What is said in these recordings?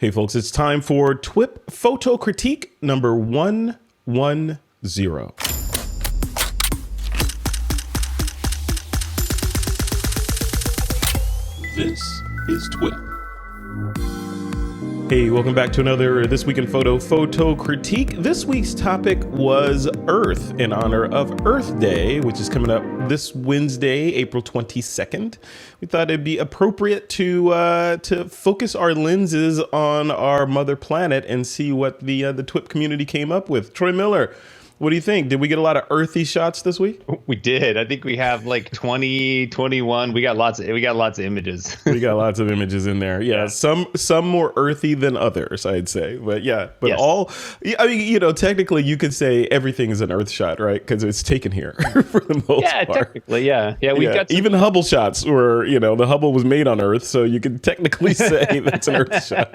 Hey folks, it's time for TWiP Photo Critique number 110. This is TWiP. Hey, welcome back to another This Week in Photo Critique. This week's topic was Earth in honor of Earth Day, which is coming up this Wednesday, April 22nd. We thought it'd be appropriate to focus our lenses on our mother planet and see what the TWiP community came up with. Troy Miller, what do you think? Did we get a lot of earthy shots this week? We did. I think we have like 20, 21. We got lots of images. We got lots of images in there. Yeah. Some more earthy than others, I'd say. But yeah, but yes. I mean, technically you could say everything is an Earth shot, right? Because it's taken here for the most part. Yeah, technically, yeah. Yeah, we got even Hubble shots were, the Hubble was made on Earth, so you could technically say that's an Earth shot.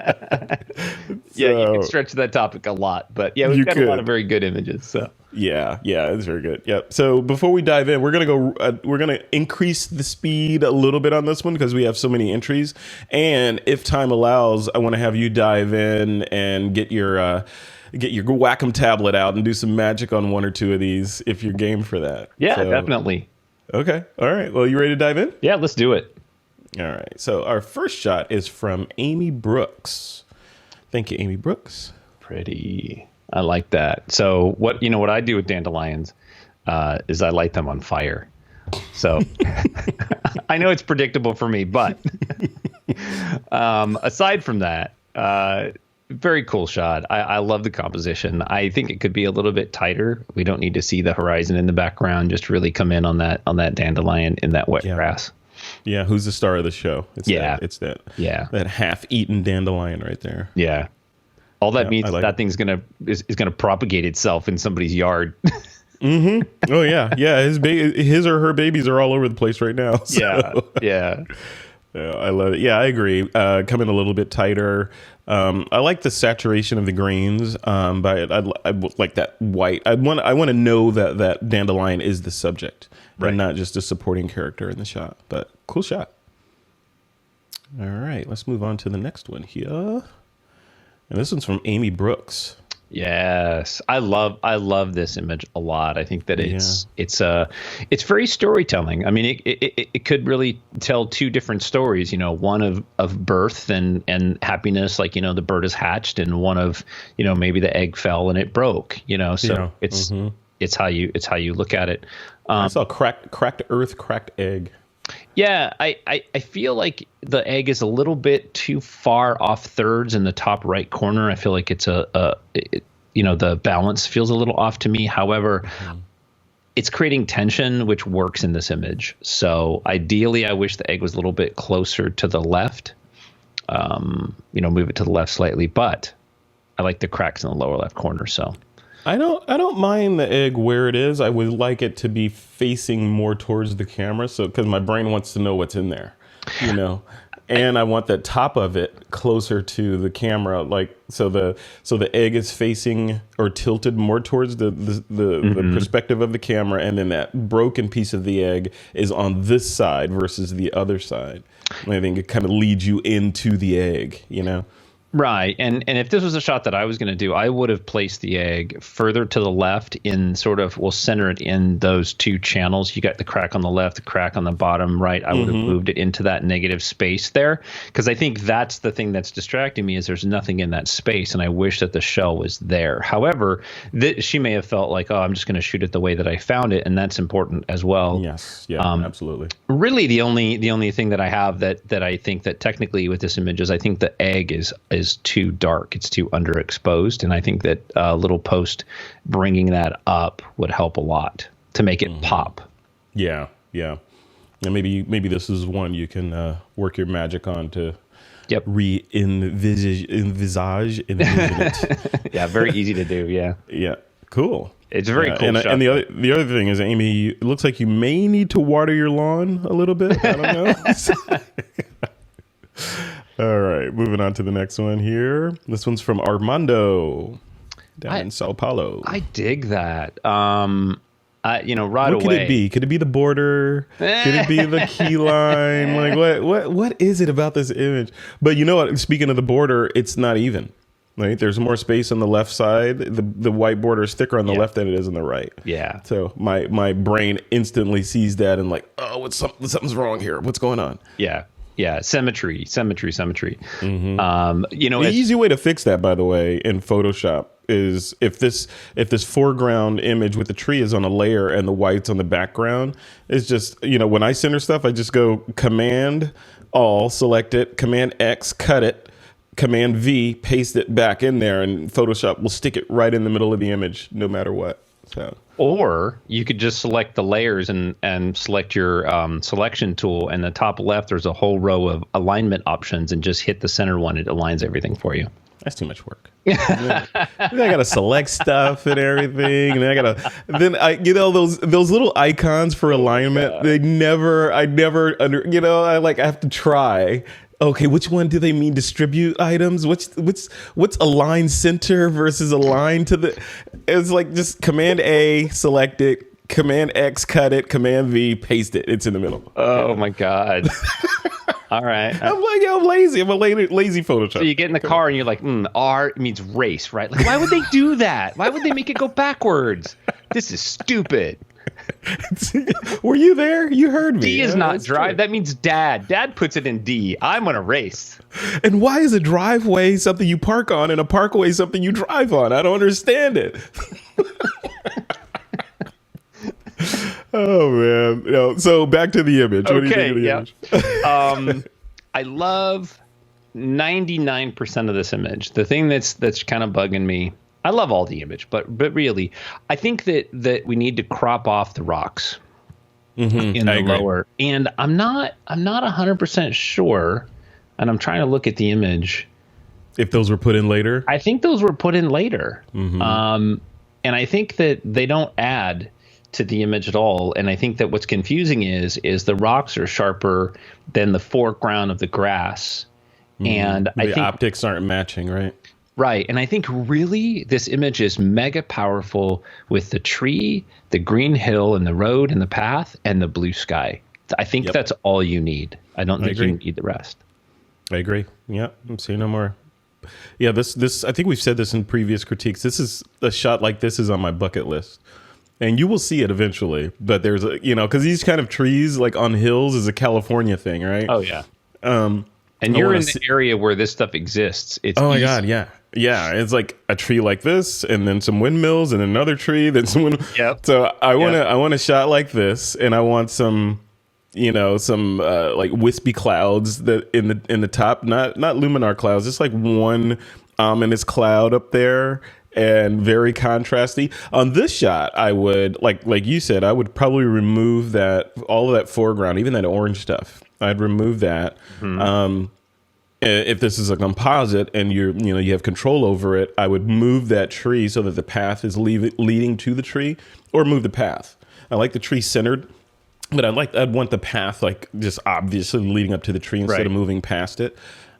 Yeah, you can stretch that topic a lot, but yeah, we've got a lot of very good images. So yeah, it's very good. Yep. So before we dive in, we're gonna increase the speed a little bit on this one because we have so many entries, and if time allows, I want to have you dive in and get your Wacom tablet out and do some magic on one or two of these if you're game for that. Yeah, definitely. Okay. All right. Well, you ready to dive in? Yeah, let's do it. All right. So our first shot is from Amy Brooks. Thank you, Amy Brooks. Pretty. I like that. So what I do with dandelions is I light them on fire. So I know it's predictable for me, but aside from that, very cool shot. I love the composition. I think it could be a little bit tighter. We don't need to see the horizon in the background. Just really come in on that dandelion in that wet grass. Yeah, who's the star of the show? It's that half-eaten dandelion right there. Yeah. All that means that thing's is gonna propagate itself in somebody's yard. Mm-hmm. Oh yeah. His or her babies are all over the place right now. So. Yeah. I love it. Yeah, I agree. Coming a little bit tighter. I like the saturation of the greens, but I like that white. I want to know that dandelion is the subject, right, and not just a supporting character in the shot. But cool shot. All right, let's move on to the next one here. And this one's from Amy Brooks. Yes, I love this image a lot. I think that it's very storytelling. I mean, it could really tell two different stories. One of birth and happiness, like the bird is hatched, and one of maybe the egg fell and it broke. So it's how you look at it. I saw cracked earth, cracked egg. Yeah, I feel like the egg is a little bit too far off thirds in the top right corner. I feel like it's the balance feels a little off to me. However, it's creating tension, which works in this image. So ideally, I wish the egg was a little bit closer to the left. Move it to the left slightly, but I like the cracks in the lower left corner. So I don't mind the egg where it is. I would like it to be facing more towards the camera, so because my brain wants to know what's in there, and I want the top of it closer to the camera, like so the egg is facing or tilted more towards the perspective of the camera, and then that broken piece of the egg is on this side versus the other side. And I think it kind of leads you into the egg, Right. And if this was a shot that I was going to do, I would have placed the egg further to the left in we'll center it in those two channels. You got the crack on the left, the crack on the bottom right. I would have moved it into that negative space there, because I think that's the thing that's distracting me is there's nothing in that space, and I wish that the shell was there. However, she may have felt like, I'm just going to shoot it the way that I found it, and that's important as well. Yes. Yeah, absolutely. Really, the only thing that I have that I think that technically with this image is I think the egg is too dark. It's too underexposed. And I think that a little post bringing that up would help a lot to make it pop. Yeah. And maybe this is one you can work your magic on to re-envisage it. Yeah, very easy to do. Yeah. Yeah. Cool. It's a very cool shot. And the other thing is, Amy, it looks like you may need to water your lawn a little bit. I don't know. All right, moving on to the next one here. This one's from Armando down in Sao Paulo. I dig that. right What could away. it be? Could it be the border? Could it be the key line? Like what is it about this image? But you know what? Speaking of the border, it's not even. Right? There's more space on the left side. The white border is thicker on the left than it is on the right. Yeah. So my brain instantly sees that and like, oh, something's wrong here. What's going on? Yeah. Yeah. Symmetry. Mm-hmm. The easy way to fix that, by the way, in Photoshop is if this foreground image with the tree is on a layer and the white's on the background, it's just, when I center stuff, I just go Command All, select it, Command X, cut it, Command V, paste it back in there, and Photoshop will stick it right in the middle of the image, no matter what. So. Or you could just select the layers and select your selection tool, and the top left, there's a whole row of alignment options, and just hit the center one. It aligns everything for you. That's too much work. I gotta select stuff and everything, and I those little icons for alignment. I have to try. Okay, which one do they mean? Distribute items? What's align center versus align to the? It's like just Command A, select it, Command X, cut it, Command V, paste it. It's in the middle. Oh my God. All right. I'm lazy. I'm a lazy Photoshop. So you get in the car and you're like, R means race, right? Like, why would they do that? Why would they make it go backwards? This is stupid. Were you there? You heard me. D is not drive. True. That means dad. Dad puts it in D. I'm going to race. And why is a driveway something you park on and a parkway something you drive on? I don't understand it. Oh, man. So back to the image. What do you think of the image? I love 99% of this image. The thing that's kind of bugging me, I love all the image, but really, I think that we need to crop off the rocks in the lower. And I'm not 100% sure, and I'm trying to look at the image. If those were put in later? I think those were put in later. Mm-hmm. And I think that they don't add to the image at all. And I think that what's confusing is the rocks are sharper than the foreground of the grass. Mm-hmm. And I think optics aren't matching, right? Right. And I think really this image is mega powerful with the tree, the green hill and the road and the path and the blue sky. I think that's all you need. I don't think you need the rest. I agree. Yeah. I'm saying no more. Yeah. This, I think we've said this in previous critiques. This is a shot like this is on my bucket list. And you will see it eventually, but there's because these kind of trees like on hills is a California thing, right? Oh yeah. And you're in the area where this stuff exists. It's my God, yeah. It's like a tree like this, and then some windmills, and another tree, then some. Yep. So I want a shot like this, and I want some like wispy clouds that in the top, not luminar clouds, just like one ominous cloud up there. And very contrasty. On this shot, I would like you said, I would probably remove all of that foreground, even that orange stuff. I'd remove that. Mm-hmm. If this is a composite and you have control over it, I would move that tree so that the path is leading to the tree, or move the path. I like the tree centered, but I'd want the path like just obviously leading up to the tree instead of moving past it.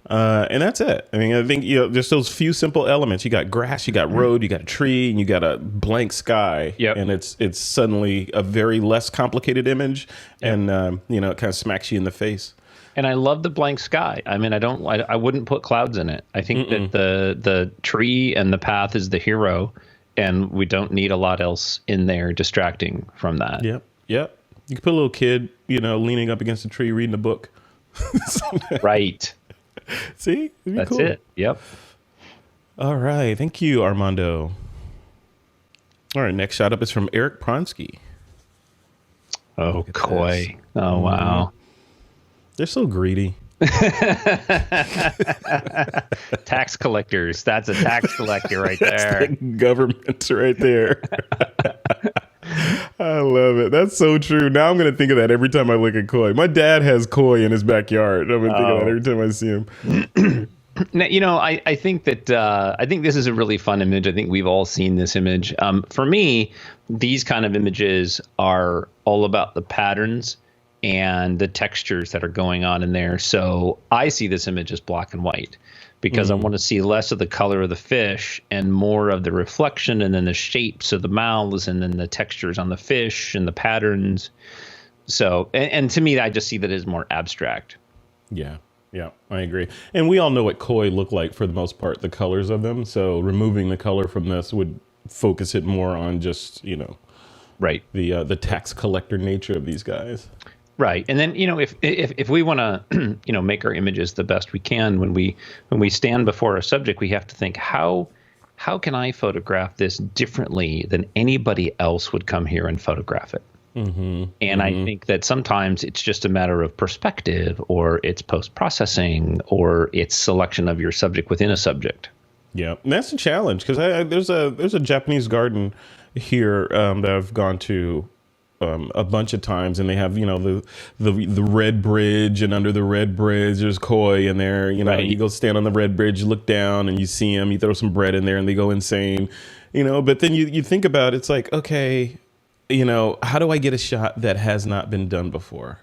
And that's it. I mean, I think just those few simple elements. You got grass, you got road, you got a tree, and you got a blank sky. Yep. And it's suddenly a very less complicated image, and it kind of smacks you in the face. And I love the blank sky. I mean, I wouldn't put clouds in it. I think that the tree and the path is the hero, and we don't need a lot else in there distracting from that. Yep. You can put a little kid, leaning up against a tree reading a book. Right. See? That's cool. it. Yep. All right. Thank you, Armando. All right. Next shout up is from Eric Pranskey. Oh, koi. Oh, wow. They're so greedy. Tax collectors. That's a tax collector right there. That's the government right there. I love it. That's so true. Now I'm going to think of that every time I look at koi. My dad has koi in his backyard. I'm going to think of that every time I see him. Now, I think that I think this is a really fun image. I think we've all seen this image. For me, these kind of images are all about the patterns and the textures that are going on in there. So I see this image as black and white because I want to see less of the color of the fish and more of the reflection, and then the shapes of the mouths, and then the textures on the fish and the patterns. So, and to me, I just see that as more abstract. Yeah, I agree. And we all know what koi look like for the most part, the colors of them. So removing the color from this would focus it more on just, right, the tax collector nature of these guys. Right. And then, if we want to, make our images the best we can, when we stand before a subject, we have to think, how can I photograph this differently than anybody else would come here and photograph it? Mm-hmm. And I think that sometimes it's just a matter of perspective, or it's post-processing, or it's selection of your subject within a subject. Yeah, and that's a challenge, because there's a Japanese garden here that I've gone to a bunch of times, and they have the red bridge, and under the red bridge there's koi in there. Right. You go stand on the red bridge, you look down, and you see them. You throw some bread in there, and they go insane. But then you think about it, it's like, okay, how do I get a shot that has not been done before?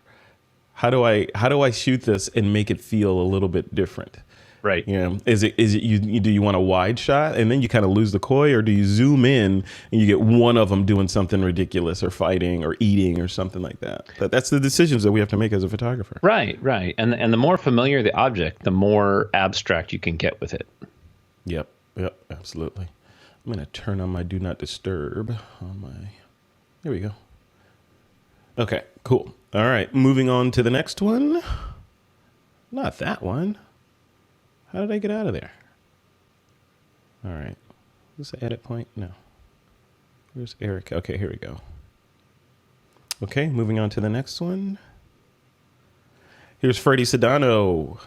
How do I shoot this and make it feel a little bit different? Right. Is it do you want a wide shot and then you kind of lose the koi, or do you zoom in and you get one of them doing something ridiculous, or fighting, or eating, or something like that? That's the decisions that we have to make as a photographer. Right. And the more familiar the object, the more abstract you can get with it. Yep, absolutely. I'm going to turn on my do not disturb on my. Here we go. Okay, cool. All right, moving on to the next one. Not that one. How did I get out of there? All right. Is this the edit point? No. Where's Eric? Okay, here we go. Okay, moving on to the next one. Here's Freddie Sedano.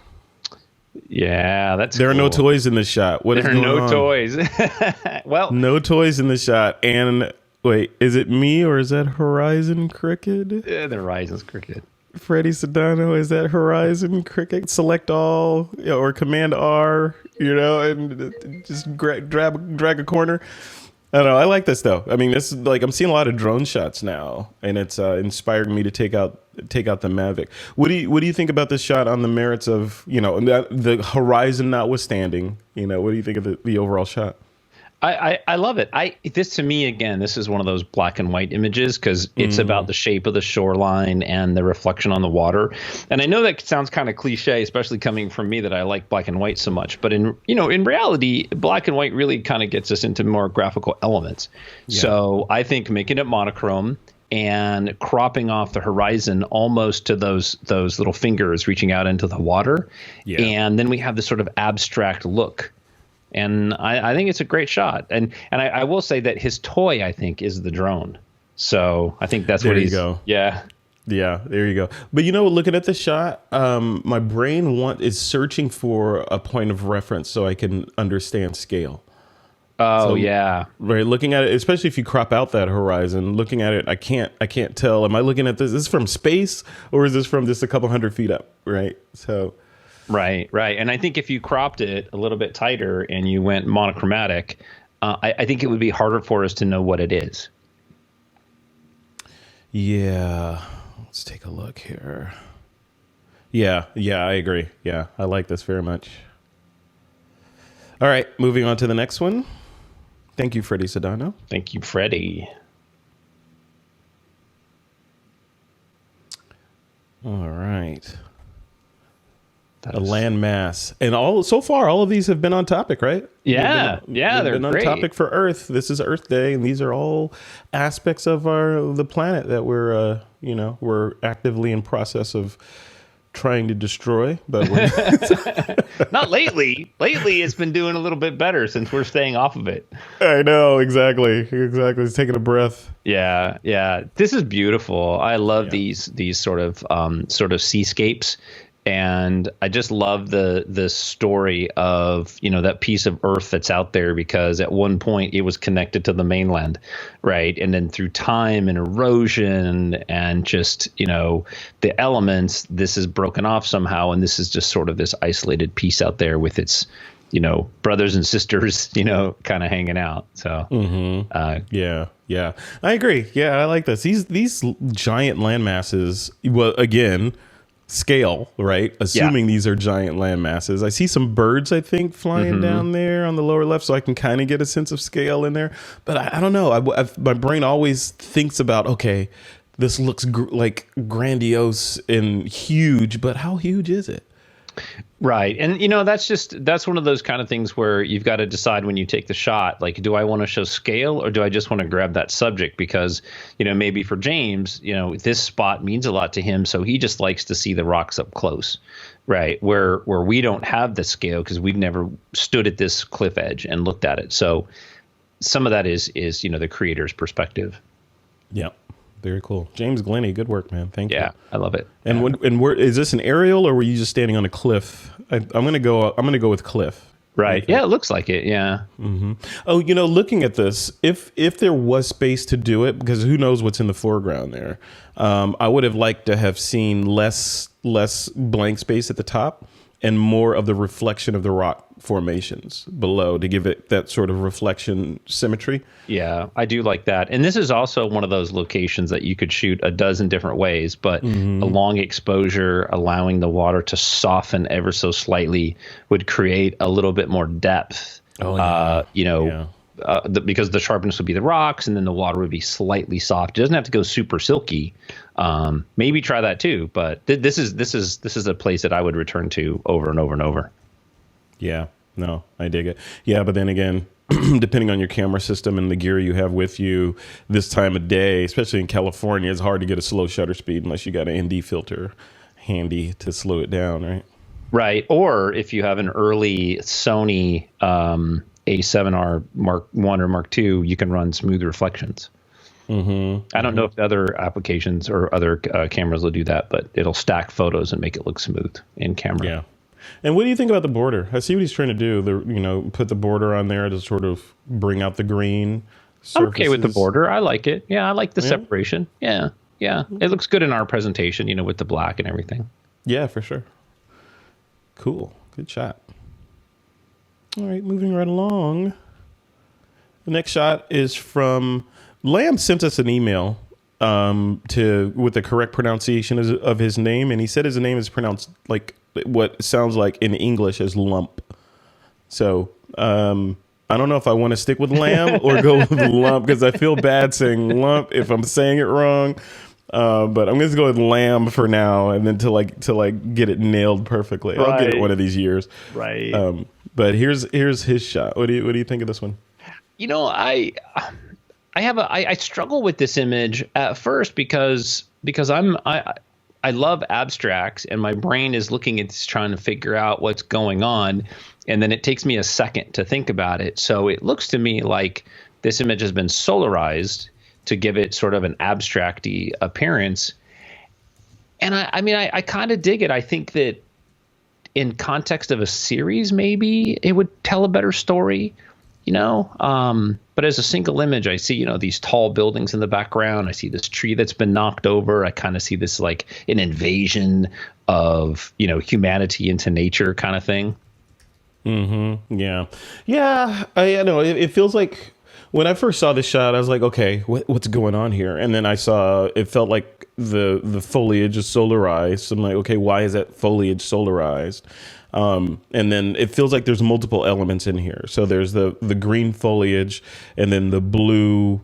Yeah, that's There cool. are no toys in this shot. What is going on? There are no toys. Well, no toys in this shot. And wait, is it me, or is that Horizon Cricket? Yeah, the Horizon's Cricket. Freddie Sedano, is that Horizon Cricket? Select all, or Command R, and just drag a corner. I don't know. I like this though. I mean, this is like, I'm seeing a lot of drone shots now, and it's inspired me to take out the Mavic. What do you think about this shot on the merits of the horizon notwithstanding? What do you think of the overall shot? I love it. This, to me, again, this is one of those black and white images, because it's about the shape of the shoreline and the reflection on the water. And I know that sounds kind of cliche, especially coming from me, that I like black and white so much. But in reality, black and white really kind of gets us into more graphical elements. Yeah. So I think making it monochrome and cropping off the horizon almost to those little fingers reaching out into the water. Yeah. And then we have this sort of abstract look. And I think it's a great shot. And I will say that his toy, I think, is the drone. So I think that's what he's... There you go. Yeah. Yeah, there you go. But looking at the shot, my brain is searching for a point of reference so I can understand scale. Oh, so, yeah. Right, looking at it, especially if you crop out that horizon, looking at it, I can't tell. Am I looking at this? Is this from space, or is this from just a couple 100 feet up? Right. So... Right. And I think if you cropped it a little bit tighter and you went monochromatic, I think it would be harder for us to know what it is. Yeah. Let's take a look here. Yeah, I agree. Yeah, I like this very much. All right, moving on to the next one. Thank you, Freddie Sedano. Thank you, Freddie. All right. A landmass, and so far all of these have been on topic, right? Yeah, they've been great. On topic for Earth. This is Earth Day, and these are all aspects of the planet that we're actively in process of trying to destroy. But not lately. Lately, it's been doing a little bit better since we're staying off of it. I know, exactly. It's taking a breath. Yeah. This is beautiful. I love these sort of seascapes. And I just love the story of, that piece of Earth that's out there, because at one point it was connected to the mainland, right? And then through time and erosion and just, the elements, this is broken off somehow. And this is just sort of this isolated piece out there with its, brothers and sisters, kind of hanging out. So, yeah, I agree. Yeah, I like this. These giant land masses, well, again, scale, right? Assuming these are giant land masses. I see some birds, I think, flying down there on the lower left, so I can kind of get a sense of scale in there. But I don't know. My brain always thinks about, okay, this looks like grandiose and huge, but how huge is it? Right. And, that's one of those kind of things where you've got to decide when you take the shot, like, do I want to show scale or do I just want to grab that subject? Because, maybe for James, this spot means a lot to him. So he just likes to see the rocks up close. Right. Where we don't have the scale because we've never stood at this cliff edge and looked at it. So some of that is the creator's perspective. Yeah. Very cool. James Glennie, good work, man. Thank you. Yeah, I love it. And where is this an aerial or were you just standing on a cliff? I'm gonna go with cliff. Right. Yeah, it looks like it. Yeah. Mm-hmm. Oh, looking at this, if there was space to do it, because who knows what's in the foreground there, I would have liked to have seen less blank space at the top and more of the reflection of the rock formations below to give it that sort of reflection symmetry. Yeah, I do like that. And this is also one of those locations that you could shoot a dozen different ways, but a long exposure, allowing the water to soften ever so slightly would create a little bit more depth. Oh, yeah. Because the sharpness would be the rocks and then the water would be slightly soft. It doesn't have to go super silky. Maybe try that too, but this is a place that I would return to over and over and over. Yeah, no, I dig it. Yeah, but then again, depending on your camera system and the gear you have with you this time of day, especially in California, it's hard to get a slow shutter speed unless you got an ND filter handy to slow it down, right? Right. Or if you have an early Sony A7R Mark I or Mark II, you can run smooth reflections. I don't know if other applications or other cameras will do that, but it'll stack photos and make it look smooth in camera. Yeah. And what do you think about the border? I see what he's trying to do. Put the border on there to sort of bring out the green surfaces. I'm okay with the border. I like it. Yeah, I like the separation. Yeah. It looks good in our presentation, with the black and everything. Yeah, for sure. Cool. Good shot. All right, moving right along. The next shot is from Lamb. Sent us an email with the correct pronunciation of his name, and he said his name is pronounced like what sounds like in English as lump. So I don't know if I want to stick with Lamb or go with lump because I feel bad saying lump if I'm saying it wrong. But I'm going to go with Lamb for now, and then to get it nailed perfectly. Right. I'll get it one of these years. Right. But here's his shot. What do you think of this one? I struggle with this image at first because I love abstracts and my brain is looking at this trying to figure out what's going on, and then it takes me a second to think about it. So it looks to me like this image has been solarized to give it sort of an abstract-y appearance. And I kind of dig it. I think that in context of a series, maybe it would tell a better story, but as a single image, I see, these tall buildings in the background. I see this tree that's been knocked over. I kind of see this like an invasion of, humanity into nature kind of thing. Mm-hmm. Yeah. Yeah. I know it feels like when I first saw this shot, I was like, okay, what's going on here? And then it felt like the foliage is solarized. I'm like, okay, why is that foliage solarized? And then it feels like there's multiple elements in here. So there's the green foliage, and then the blue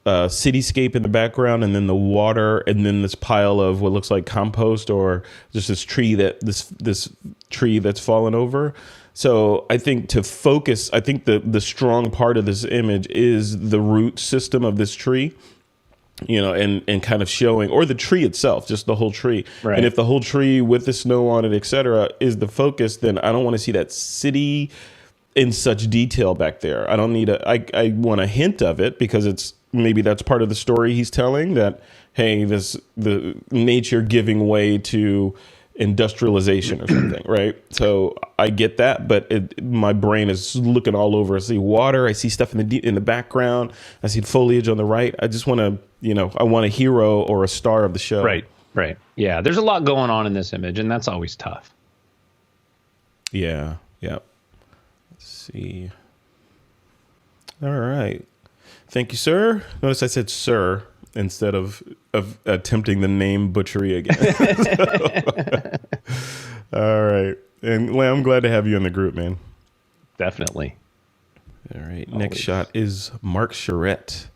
cityscape in the background, and then the water, and then this pile of what looks like compost or just this tree that's fallen over. So I think to focus, I think the strong part of this image is the root system of this tree. And kind of showing, or the tree itself, just the whole tree. Right. And if the whole tree with the snow on it, et cetera, is the focus, then I don't want to see that city in such detail back there. I don't need I want a hint of it because maybe that's part of the story he's telling, that, hey, the nature giving way to industrialization or something, right? So I get that, but my brain is looking all over. I see water, I see stuff in the background, I see foliage on the right. I just want to, I want a hero or a star of the show. Right. Yeah, there's a lot going on in this image, and that's always tough. Yeah. Let's see. All right. Thank you, sir. Notice I said sir. instead of attempting the name butchery again. All right. And Lam, I'm glad to have you in the group, man. Definitely. All right. Next shot is Mark Charette.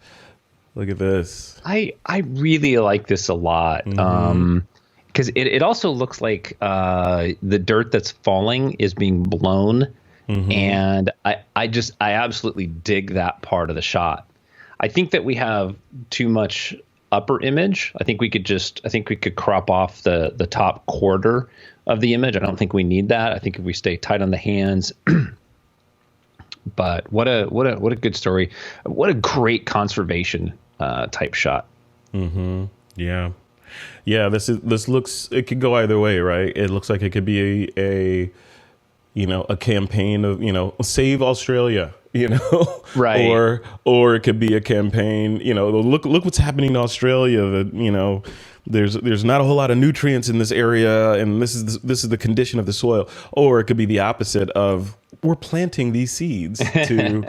Look at this. I really like this a lot. Because it also looks like the dirt that's falling is being blown. And I absolutely dig that part of the shot. I think that we have too much upper image. I think we could crop off the top quarter of the image. I don't think we need that. I think if we stay tight on the hands. But what a good story. What a great conservation type shot. Yeah. Yeah, this looks, it could go either way, right? It looks like it could be a campaign of, save Australia, right. Or it could be a campaign, look what's happening in Australia, that, there's not a whole lot of nutrients in this area, and this is the condition of the soil. Or it could be the opposite of, we're planting these seeds to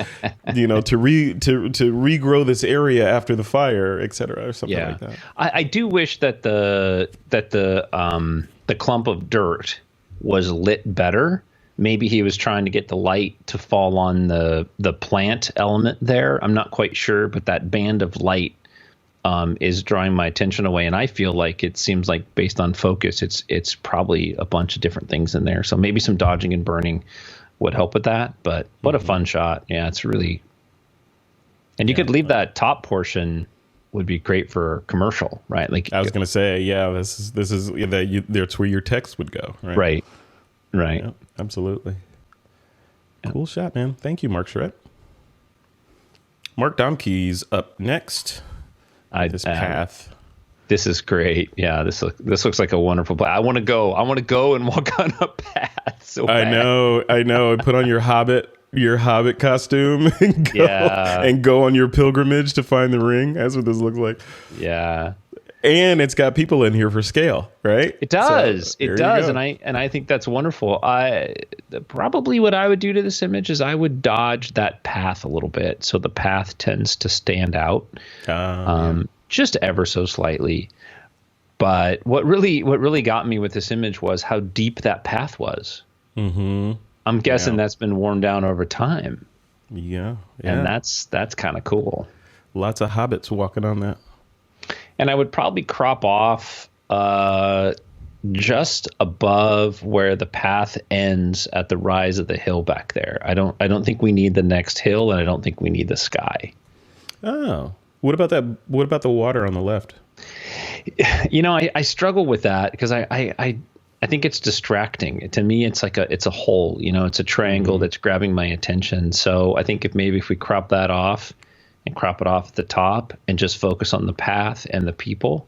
regrow this area after the fire, et cetera, or something like that. I do wish that the clump of dirt was lit better. Maybe he was trying to get the light to fall on the plant element there. I'm not quite sure, but that band of light is drawing my attention away, and I feel like it seems like, based on focus, it's probably a bunch of different things in there. So maybe some dodging and burning would help with that. But what a fun shot! Yeah, it's really. And you could leave that top portion, would be great for commercial, right? Like I was going to say, this is that's where your text would go, right? Right. Yeah, absolutely. Cool shot, man. Thank you, Mark Charette. Mark Domke's up next. This path. This is great. Yeah, this looks like a wonderful play. I want to go and walk on a path. So I know. Put on your Hobbit costume and go on your pilgrimage to find the ring. That's what this looks like. Yeah. And it's got people in here for scale, right? It does. So, and I think that's wonderful. Probably what I would do to this image is I would dodge that path a little bit, so the path tends to stand out, just ever so slightly. But what really got me with this image was how deep that path was. I'm guessing that's been worn down over time. Yeah. And that's kind of cool. Lots of hobbits walking on that. And I would probably crop off just above where the path ends at the rise of the hill back there. I don't think we need the next hill, and I don't think we need the sky. Oh, what about that? What about the water on the left? I struggle with that because I think it's distracting. To me, it's like it's a hole. It's a triangle that's grabbing my attention. So I think if we crop that off and crop it off at the top and just focus on the path and the people,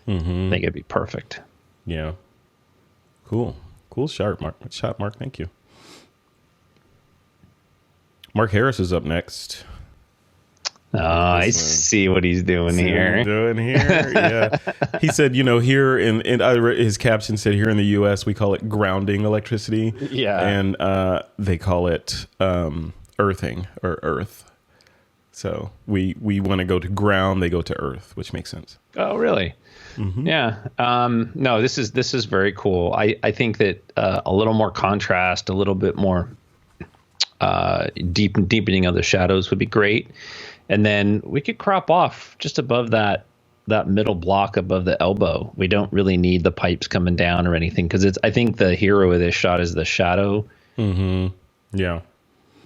I think it'd be perfect. Yeah. Cool shot, Mark. Thank you. Mark Harris is up next. Oh, I see what he's doing here. Yeah. He said, here in his caption said, here in the U.S. we call it grounding electricity. Yeah. And they call it earthing or earth. So we want to go to ground, they go to earth, which makes sense. Oh, really? Yeah. No, this is very cool. I think that a little more contrast, a little bit more deepening of the shadows would be great. And then we could crop off just above that middle block above the elbow. We don't really need the pipes coming down or anything, because I think the hero of this shot is the shadow. Yeah.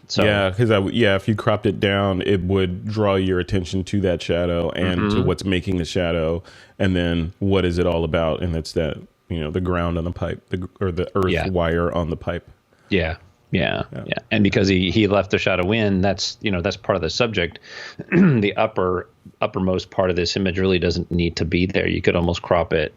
So, because if you cropped it down, it would draw your attention to that shadow and to what's making the shadow, and then what is it all about? And that's that, the ground on the pipe, or the earth wire on the pipe. Yeah. And because he left the shadow in, that's part of the subject. The uppermost part of this image really doesn't need to be there. You could almost crop it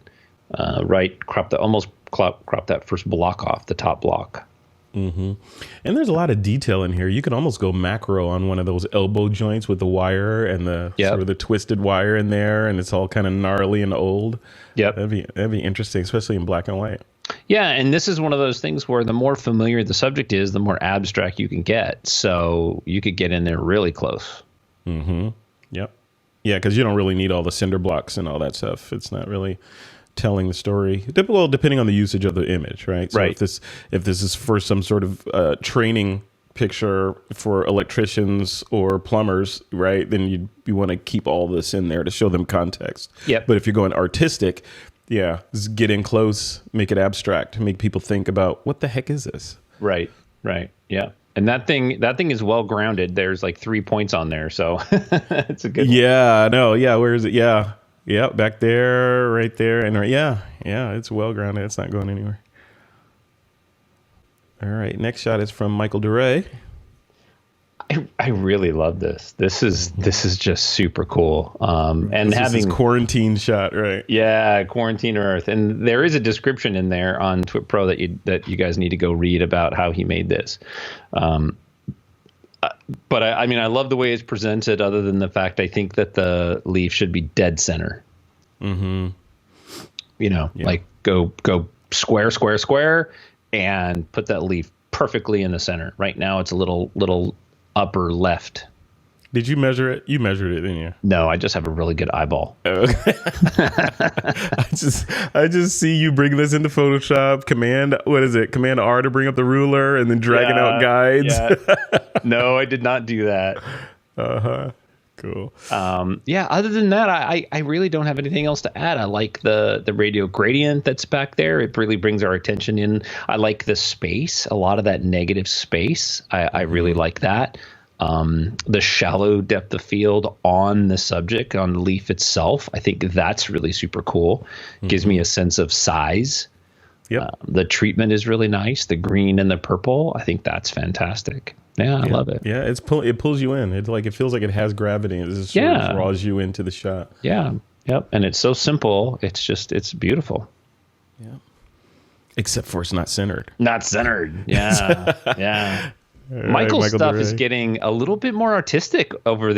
crop that first block off, the top block. And there's a lot of detail in here. You could almost go macro on one of those elbow joints with the wire and the sort of the twisted wire in there, and it's all kind of gnarly and old. Yep. That'd be interesting, especially in black and white. Yeah, and this is one of those things where the more familiar the subject is, the more abstract you can get. So you could get in there really close. Yep. Yeah, because you don't really need all the cinder blocks and all that stuff. It's not really telling the story. Well, depending on the usage of the image, right? So Right. if this is for some sort of training picture for electricians or plumbers, right, then you want to keep all this in there to show them context. Yep. But if you're going artistic, yeah, just get in close, make it abstract, make people think about what the heck is this? Right. Yeah. And that thing is well grounded. There's like 3 points on there, so it's a good one. Yeah, no, yeah, where is it? Yeah, back there, right there, and yeah, it's well grounded. It's not going anywhere. All right, next shot is from Michael Duray. I really love this. This is just super cool. And This is his quarantine shot, right? Yeah, quarantine Earth, and there is a description in there on TWiP Pro that you guys need to go read about how he made this. But I mean, I love the way it's presented. Other than the fact, I think that the leaf should be dead center. Mm-hmm. You know, like go square, and put that leaf perfectly in the center. Right now, it's a little upper left. Did you measure it? You measured it, didn't you? No, I just have a really good eyeball. Okay. I just see you bring this into Photoshop. Command R to bring up the ruler and then dragging out guides. Yeah. No, I did not do that. Cool. Other than that, I really don't have anything else to add. I like the radial gradient that's back there. It really brings our attention in. I like the space, a lot of that negative space. I really like that. The shallow depth of field on the subject, on the leaf itself, I think that's really super cool. Gives me a sense of size. Yep. The treatment is really nice. The green and the purple, I think that's fantastic. Yeah, I love it. Yeah, it pulls you in. It feels like it has gravity. It just sort of draws you into the shot. Yeah. Yep. And it's so simple. It's beautiful. Yeah. Except for it's not centered. Not centered. Yeah. Yeah. Michael's stuff is getting a little bit more artistic over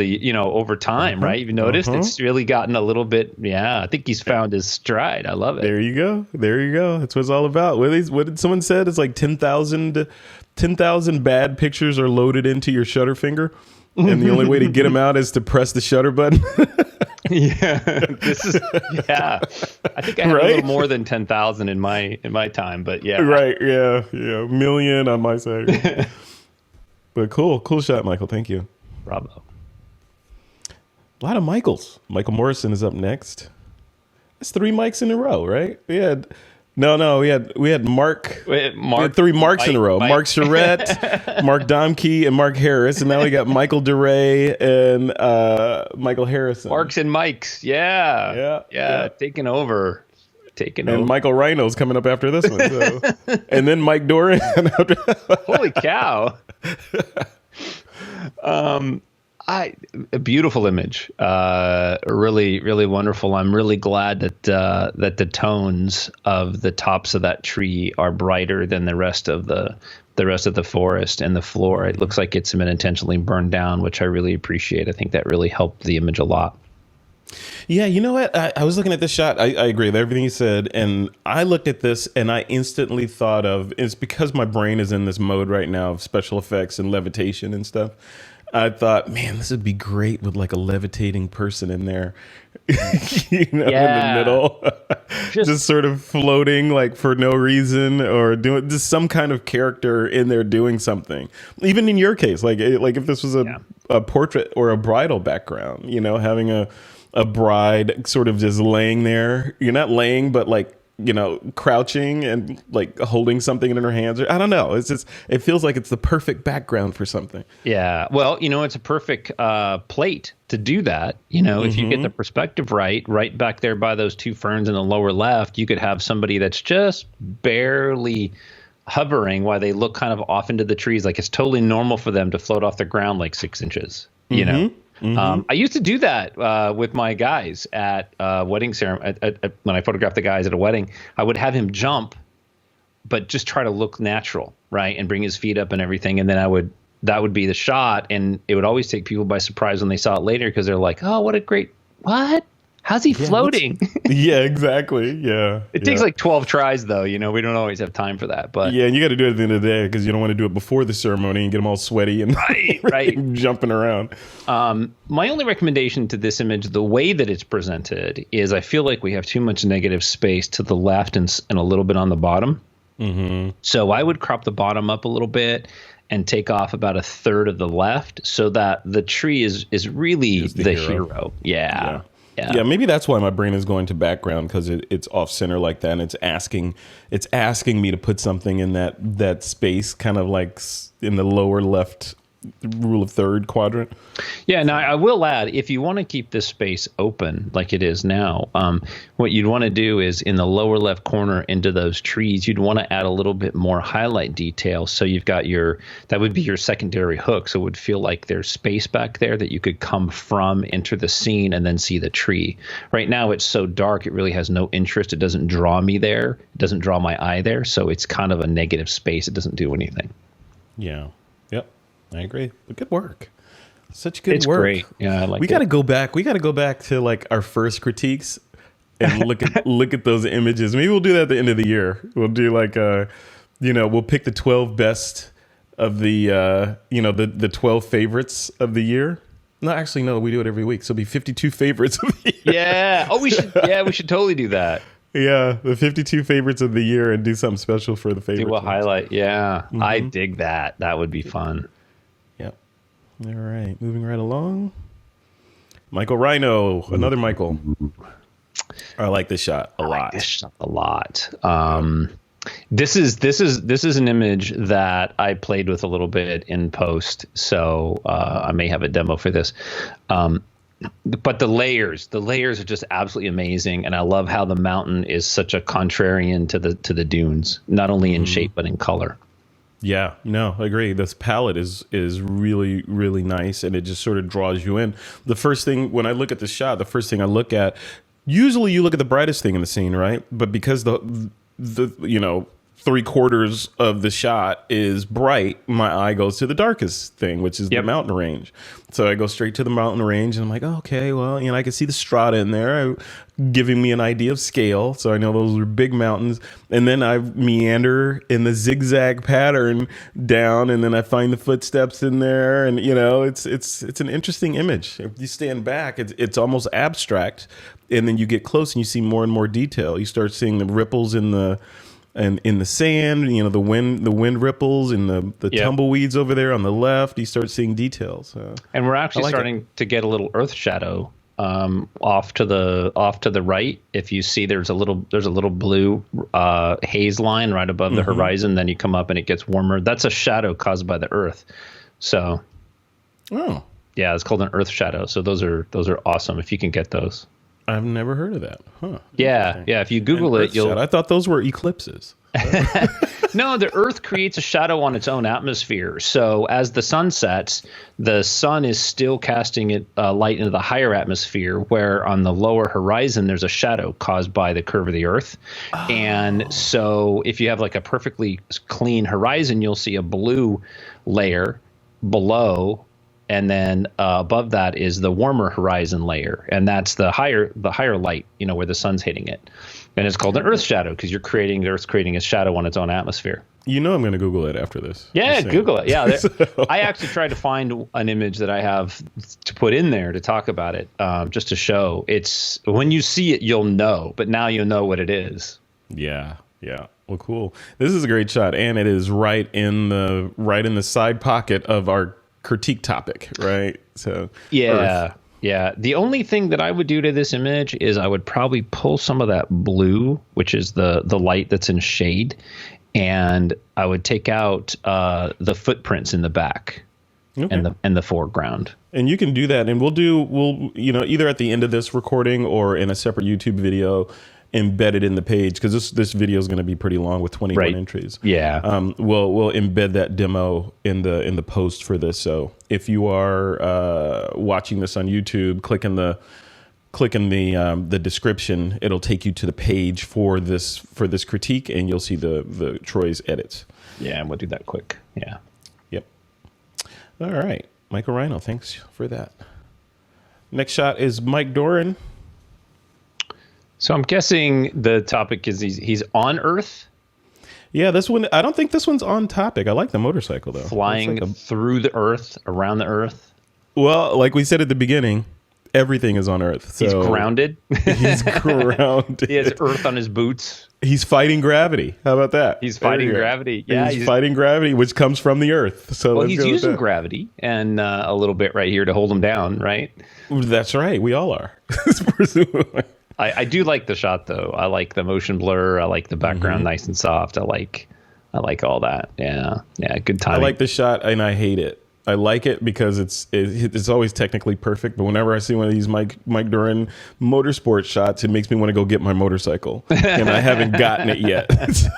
time, right? You've noticed it's really gotten a little bit. Yeah, I think he's found his stride. I love it. There you go. That's what it's all about. What did someone said? It's like 10,000 bad pictures are loaded into your shutter finger, and the only way to get them out is to press the shutter button. Yeah, I think I had a little more than 10,000 in my time, but yeah. Right. Yeah. Million on my side. But cool shot, Michael. Thank you. Bravo. A lot of Michaels. Michael Morrison is up next. That's 3 mics in a row, right? We had Mark. We had 3 Marks in a row. Mark Charette, Mark Domke, and Mark Harris. And now we got Michael Duray and Michael Harrison. Marks and Mikes. Yeah. Taking over. And Michael Rhino's coming up after this one. So. And then Mike Doran. Holy cow. A beautiful image. Really, really wonderful. I'm really glad that the tones of the tops of that tree are brighter than the rest of the forest and the floor. It looks like it's been intentionally burned down, which I really appreciate. I think that really helped the image a lot. Yeah, you know what? I was looking at this shot. I agree with everything you said. And I looked at this and I instantly thought of, it's because my brain is in this mode right now of special effects and levitation and stuff. I thought, man, this would be great with like a levitating person in there, in the middle, just sort of floating like for no reason, or doing just some kind of character in there doing something. Even in your case, like if this was a portrait or a bridal background, having a bride sort of just laying there. You're not laying, but like, crouching and like holding something in her hands. I don't know. It's just, it feels like it's the perfect background for something. Yeah. Well, it's a perfect plate to do that. If you get the perspective right back there by those 2 ferns in the lower left, you could have somebody that's just barely hovering while they look kind of off into the trees. Like it's totally normal for them to float off the ground like 6 inches, I used to do that with my guys at wedding ceremony. When I photographed the guys at a wedding, I would have him jump, but just try to look natural, right, and bring his feet up and everything. And then that would be the shot, and it would always take people by surprise when they saw it later because they're like, "Oh, what a great what? How's he floating? Yeah, exactly. Yeah. It takes like 12 tries, though. We don't always have time for that. But yeah, and you got to do it at the end of the day because you don't want to do it before the ceremony and get them all sweaty and right. jumping around. My only recommendation to this image, the way that it's presented, is I feel like we have too much negative space to the left and a little bit on the bottom. Mm-hmm. So I would crop the bottom up a little bit and take off about a third of the left so that the tree is really the hero. Yeah. Yeah, maybe that's why my brain is going to background because it's off center like that, and it's asking me to put something in that space, kind of like in the lower left rule of third quadrant. Yeah, now I will add, if you want to keep this space open like it is now, what you'd want to do is in the lower left corner into those trees, you'd want to add a little bit more highlight detail. So you've got that would be your secondary hook. So it would feel like there's space back there that you could come from, enter the scene, and then see the tree. Right now it's so dark, it really has no interest. It doesn't draw me there. It doesn't draw my eye there. So it's kind of a negative space. It doesn't do anything. Yeah. Yep. I agree. Good work. Such good work. It's great. Yeah, I like it. We got to go back. We got to go back to like our first critiques and look at those images. Maybe we'll do that at the end of the year. We'll do like we'll pick the 12 best of the the 12 favorites of the year. No, actually no, we do it every week. So it'll be 52 favorites of the year. Yeah. Oh, we should totally do that. Yeah, the 52 favorites of the year and do something special for the favorites. Do a highlight. Yeah. Mm-hmm. I dig that. That would be fun. All right, moving right along. Michael Rhino, another Michael. I like this shot a lot. This is an image that I played with a little bit in post, so I may have a demo for this. But the layers are just absolutely amazing, and I love how the mountain is such a contrarian to the dunes, not only in shape but in color. Yeah, no, I agree. This palette is really, really nice, and it just sort of draws you in. The first thing, when I look at the shot, the first thing I look at, usually you look at the brightest thing in the scene, right? But because the 3/4 of the shot is bright, my eye goes to the darkest thing, which is the mountain range. So I go straight to the mountain range, and I'm like, oh, okay, well, I can see the strata in there, giving me an idea of scale. So I know those are big mountains. And then I meander in the zigzag pattern down, and then I find the footsteps in there. And, it's an interesting image. If you stand back, it's almost abstract. And then you get close and you see more and more detail. You start seeing the ripples in the sand, the wind ripples and the tumbleweeds over there on the left. You start seeing details. And we're actually starting to get a little earth shadow off to the right. If you see there's a little blue haze line right above the horizon, then you come up and it gets warmer. That's a shadow caused by the earth. So yeah, it's called an earth shadow. So those are awesome if you can get those. I've never heard of that. Huh. Yeah. If you Google it, I thought those were eclipses. No, the Earth creates a shadow on its own atmosphere. So as the sun sets, the sun is still casting light into the higher atmosphere, where on the lower horizon, there's a shadow caused by the curve of the Earth. Oh. And so if you have like a perfectly clean horizon, you'll see a blue layer below. And then above that is the warmer horizon layer, and that's the higher light, where the sun's hitting it. And it's called an Earth shadow because the Earth's creating a shadow on its own atmosphere. I'm going to Google it after this. Yeah, Google it. Yeah, I actually tried to find an image that I have to put in there to talk about it, just to show. It's when you see it, you'll know, but now you'll know what it is. Yeah. Well, cool. This is a great shot, and it is right in the side pocket of our critique topic, right? So yeah. The only thing that I would do to this image is I would probably pull some of that blue, which is the light that's in shade, and I would take out the footprints in the back and the foreground. And you can do that, and we'll either at the end of this recording or in a separate YouTube video, embedded in the page, because this video is going to be pretty long with 21 entries. Yeah. We'll embed that demo in the post for this. So if you are watching this on YouTube, click in the description. It'll take you to the page for this critique, and you'll see the Troy's edits. Yeah, and we'll do that quick. Yeah. Yep. All right, Michael Rhino, thanks for that. Next shot is Mike Doran. So I'm guessing the topic is he's on Earth, Yeah, this one, I don't think this one's on topic. I like the motorcycle, though. flying through the Earth, around the Earth. Well, like we said at the beginning, everything is on Earth. So He's grounded. He's grounded. He has Earth on his boots. He's fighting gravity. How about that? He's fighting gravity. Yeah, he's fighting gravity, which comes from the Earth. So well, let's he's go with using that. gravity and a little bit right here to hold him down, right? That's right. We all are. Presumably. I do like the shot though. I like the motion blur. I like the background nice and soft. I like all that. Yeah, good I timing. like the shot, and I hate it. I like it because it's always technically perfect, but whenever I see one of these Mike Duran motorsport shots, it makes me want to go get my motorcycle, and I haven't gotten it yet. So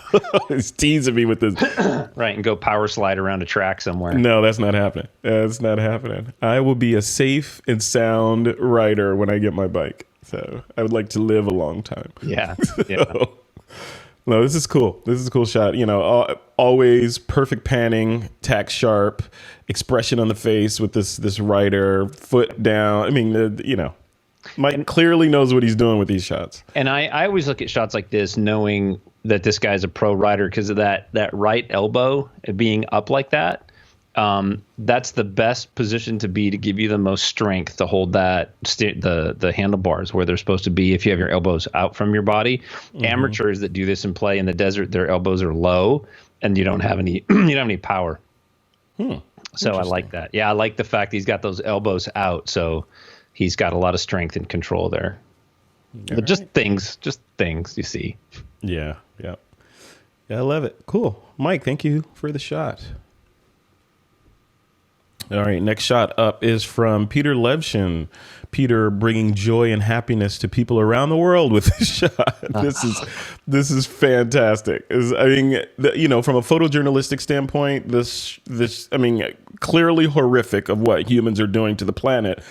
it's teasing me with this. Right, and go power slide around a track somewhere. No, that's not happening. That's not happening. I will be a safe and sound rider when I get my bike. So I would like to live a long time. Yeah. So, no, this is cool. This is a cool shot. You know, always perfect panning, tack sharp, expression on the face with this rider, foot down. I mean, you know, Mike clearly knows what he's doing with these shots. And I always look at shots like this knowing that this guy's a pro rider because of that right elbow being up like that. That's the best position to be to give you the most strength to hold that the handlebars where they're supposed to be if you have your elbows out from your body. Amateurs that do this and play in the desert, their elbows are low and you don't have any power. So I like that. Yeah, I like the fact he's got those elbows out, so he's got a lot of strength and control there. But just things you see. Yeah, I love it. Cool. Mike, thank you for the shot. All right, next shot up is from Peter Levshin. Peter bringing joy and happiness to people around the world with this shot. This is fantastic. I mean, you know, from a photojournalistic standpoint, this I mean, clearly horrific of what humans are doing to the planet.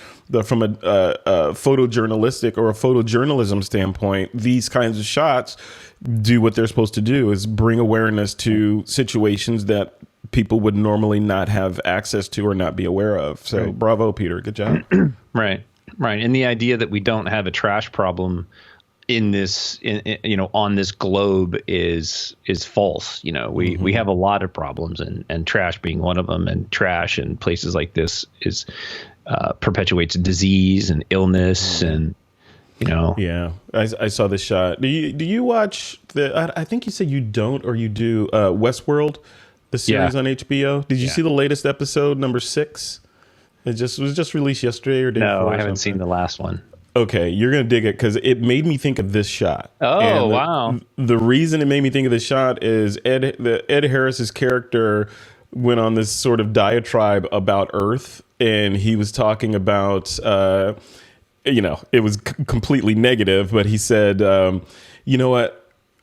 From a photojournalistic or a photojournalism standpoint, these kinds of shots do what they're supposed to do, is bring awareness to situations that people would normally not have access to or not be aware of. So right. Bravo, Peter. Good job. Right. And the idea that we don't have a trash problem in this, on this globe is false. You know, we have a lot of problems and trash being one of them, and trash in places like this is perpetuates disease and illness and, you know. Yeah. I saw this shot. Do you watch I think you said you don't, or you do, Westworld? The series on HBO. Did you see the latest episode, number 6? It was just released yesterday or day before. No, I haven't seen the last one. Okay, you're gonna dig it because it made me think of this shot. Oh, wow! The reason it made me think of this shot is Ed Harris's character went on this sort of diatribe about Earth, and he was talking about, it was completely negative, but he said, you know what?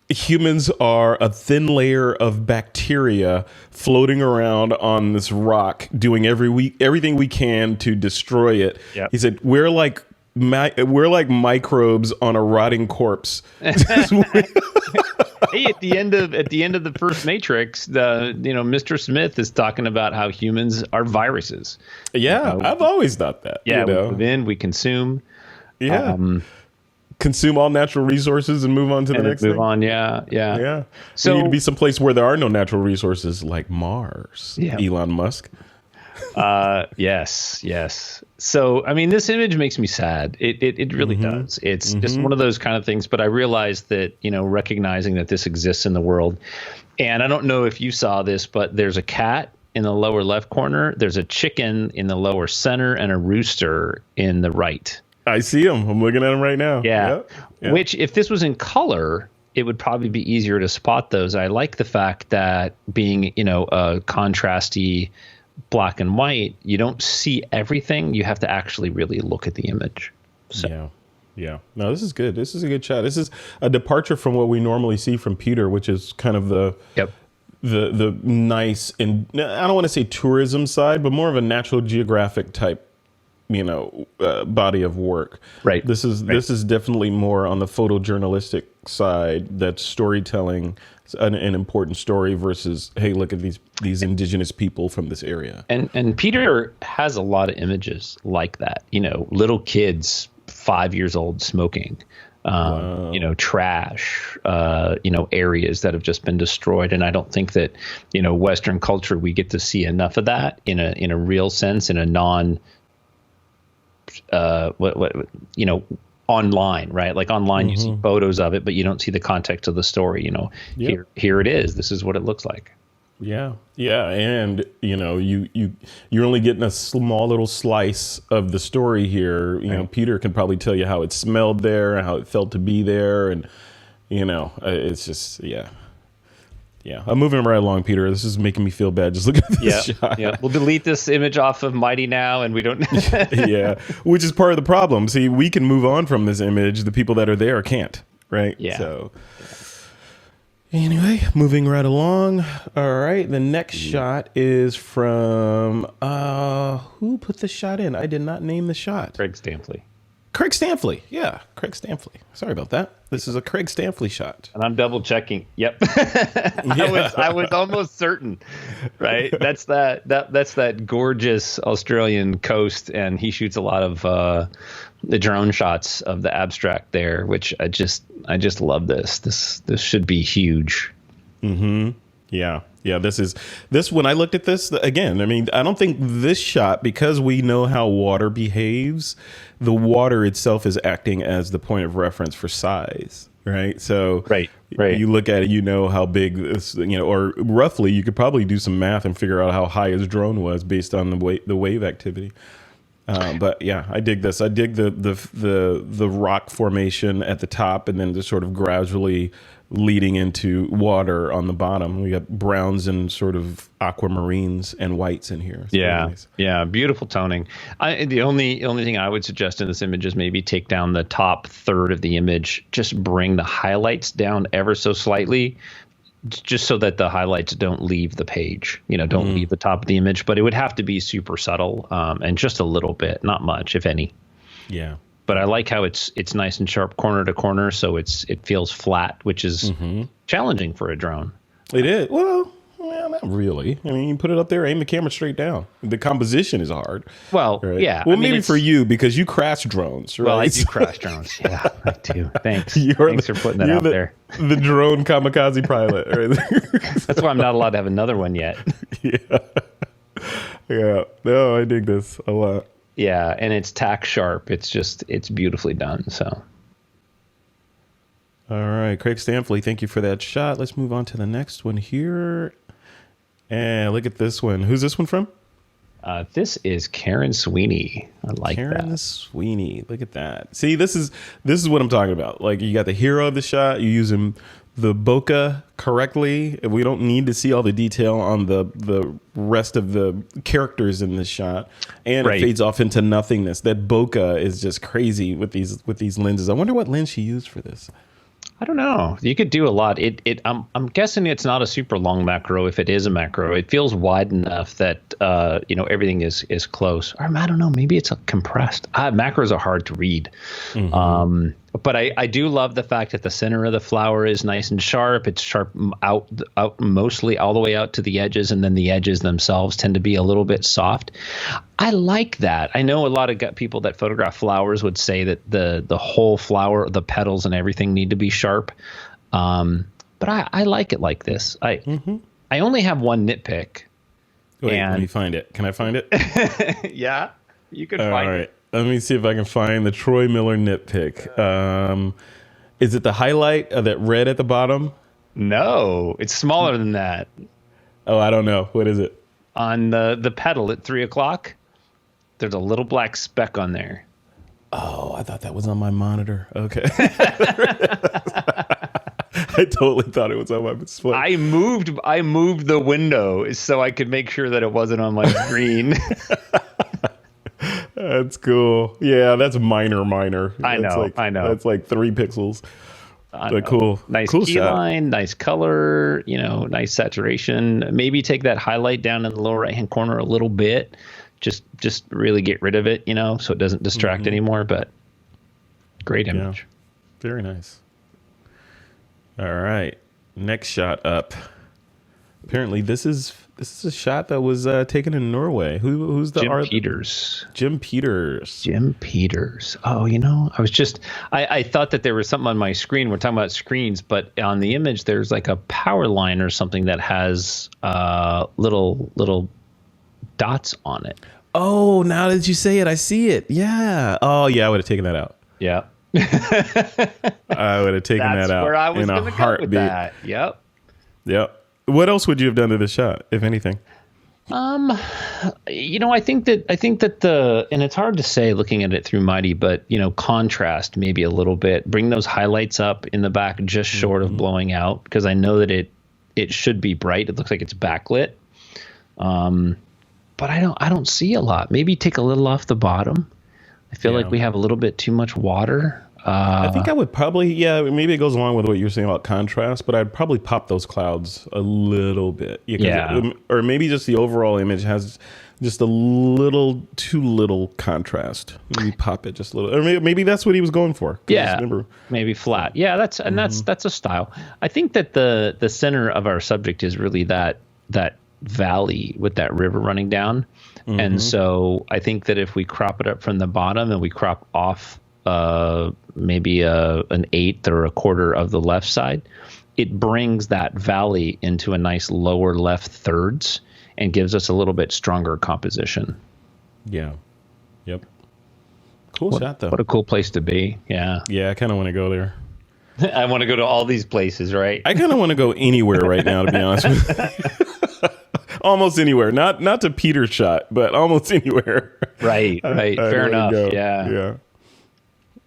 Humans are a thin layer of bacteria floating around on this rock, doing everything we can to destroy it. Yep. He said, we're like microbes on a rotting corpse. Hey, at the end of the first Matrix, Mr. Smith is talking about how humans are viruses. Yeah, I've always thought that. Yeah, we move in, we consume. Yeah. Consume all natural resources and move on to the next thing. Move on, yeah. So we need to be someplace where there are no natural resources, like Mars. Yeah. Elon Musk. Yes. So, I mean, this image makes me sad. It really does. It's just one of those kind of things. But I realize that, recognizing that this exists in the world, and I don't know if you saw this, but there's a cat in the lower left corner. There's a chicken in the lower center and a rooster in the right. I see them. I'm looking at them right now. Yeah. Yep. Which, if this was in color, it would probably be easier to spot those. I like the fact that being, a contrasty black and white, you don't see everything. You have to actually really look at the image. So. Yeah. No, this is good. This is a good shot. This is a departure from what we normally see from Peter, which is kind of the nice, and I don't want to say tourism side, but more of a Natural Geographic type, body of work. Right. This is definitely more on the photojournalistic side. That's storytelling an important story versus, hey, look at these indigenous people from this area. And Peter has a lot of images like that. Little kids 5 years old smoking. trash, areas that have just been destroyed. And I don't think that, Western culture, we get to see enough of that in a real sense, in a non, online, right? Like online, you see photos of it, but you don't see the context of the story. Here it is. This is what it looks like. Yeah. And you're only getting a small little slice of the story here. Right. Peter can probably tell you how it smelled there and how it felt to be there. And, it's just, yeah. I'm moving right along, Peter. This is making me feel bad. Just look at this shot. Yeah. We'll delete this image off of Mighty now, and we don't. Yeah. Which is part of the problem. See, we can move on from this image. The people that are there can't, right? Yeah. So. Anyway, moving right along. All right, the next shot is from who put the shot in? I did not name the shot. Craig Stampley. Craig Stampley. Yeah, Craig Stampley. Sorry about that. This is a Craig Stampley shot. And I'm double checking. Yep. I was almost certain. Right? That's that gorgeous Australian coast, and he shoots a lot of the drone shots of the abstract there, which I just love this. This should be huge. Yeah. This when I looked at this again, I mean, I don't think this shot, because we know how water behaves, the water itself is acting as the point of reference for size, right? So right. You look at it, how big this, or roughly you could probably do some math and figure out how high his drone was based on the wave activity. But yeah, I dig this. I dig the rock formation at the top, and then just sort of gradually leading into water on the bottom. We got browns and sort of aquamarines and whites in here. It's yeah, nice. Yeah, beautiful toning. The only thing I would suggest in this image is maybe take down the top third of the image. Just bring the highlights down ever so slightly, just so that the highlights don't leave the page, don't leave the top of the image. But it would have to be super subtle, and just a little bit, not much, if any. Yeah. But I like how it's nice and sharp corner to corner, so it feels flat, which is challenging for a drone. It is. Well, not really. I mean, you put it up there, aim the camera straight down. The composition is hard. Well, right? Yeah. Well, maybe for you, because you crash drones, right? Well, I do crash drones. Yeah, I do. Thanks. Thanks for putting that out there. The drone kamikaze pilot. Right? That's why I'm not allowed to have another one yet. Yeah. No, I dig this a lot. Yeah, and it's tack sharp. It's beautifully done. So. All right, Craig Stampley, thank you for that shot. Let's move on to the next one here. And look at this one. Who's this one from? This is Karen Sweeney. I like Karen Sweeney. Look at that. See, this is what I'm talking about. Like, you got the hero of the shot. You're using the bokeh correctly. We don't need to see all the detail on the rest of the characters in this shot, and it fades off into nothingness. That bokeh is just crazy with these lenses. I wonder what lens she used for this. I don't know. You could do a lot. I'm guessing it's not a super long macro. If it is a macro, it feels wide enough that everything is close. Or I don't know. Maybe it's compressed. Macros are hard to read. But I do love the fact that the center of the flower is nice and sharp. It's sharp out mostly all the way out to the edges, and then the edges themselves tend to be a little bit soft. I like that. I know a lot of people that photograph flowers would say that the whole flower, the petals and everything need to be sharp. But I like it like this. I only have one nitpick. Wait, let me find it. Can I find it? Yeah, you can find it. Let me see if I can find the Troy Miller nitpick. Is it the highlight of that red at the bottom? No, it's smaller than that. Oh, I don't know. What is it? On the petal at 3:00, there's a little black speck on there. Oh, I thought that was on my monitor. Okay. I totally thought it was on my display. I moved the window so I could make sure that it wasn't on my screen. That's cool. Yeah, that's minor. I know. That's like 3 pixels. But cool. Nice cool key line, nice color, nice saturation. Maybe take that highlight down in the lower right-hand corner a little bit. Just really get rid of it, so it doesn't distract anymore. But great image. Yeah. Very nice. All right. Next shot up. Apparently this is This is a shot that was taken in Norway. Who's the Jim Peters. Jim Peters. Jim Peters. Oh, I thought that there was something on my screen. We're talking about screens, but on the image, there's like a power line or something that has little dots on it. Oh, now that you say it, I see it. Yeah. Oh, yeah. I would have taken that out. Yeah. I would have taken that out. That's where I was in a going to go heartbeat. with that. Yep. Yep. What else would you have done to this shot, if anything? I think that and it's hard to say looking at it through Mighty, but contrast maybe a little bit, bring those highlights up in the back just short of blowing out, because I know that it should be bright. It looks like it's backlit. But I don't see a lot. Maybe take a little off the bottom. I feel like we have a little bit too much water. I think I would probably, maybe it goes along with what you're saying about contrast, but I'd probably pop those clouds a little bit. Or maybe just the overall image has just a little too little contrast. Maybe pop it just a little. Or maybe that's what he was going for. Yeah, maybe flat. Yeah, that's a style. I think that the center of our subject is really that valley with that river running down. And so I think that if we crop it up from the bottom and we crop off maybe an eighth or a quarter of the left side, it brings that valley into a nice lower left thirds and gives us a little bit stronger composition. Yeah. Yep. Cool shot, though. What a cool place to be. Yeah. Yeah, I kind of want to go there. I want to go to all these places, right? I kind of want to go anywhere right now, to be honest with you. Almost anywhere. Not to Peter's shot, but almost anywhere. Right. Fair enough. Yeah.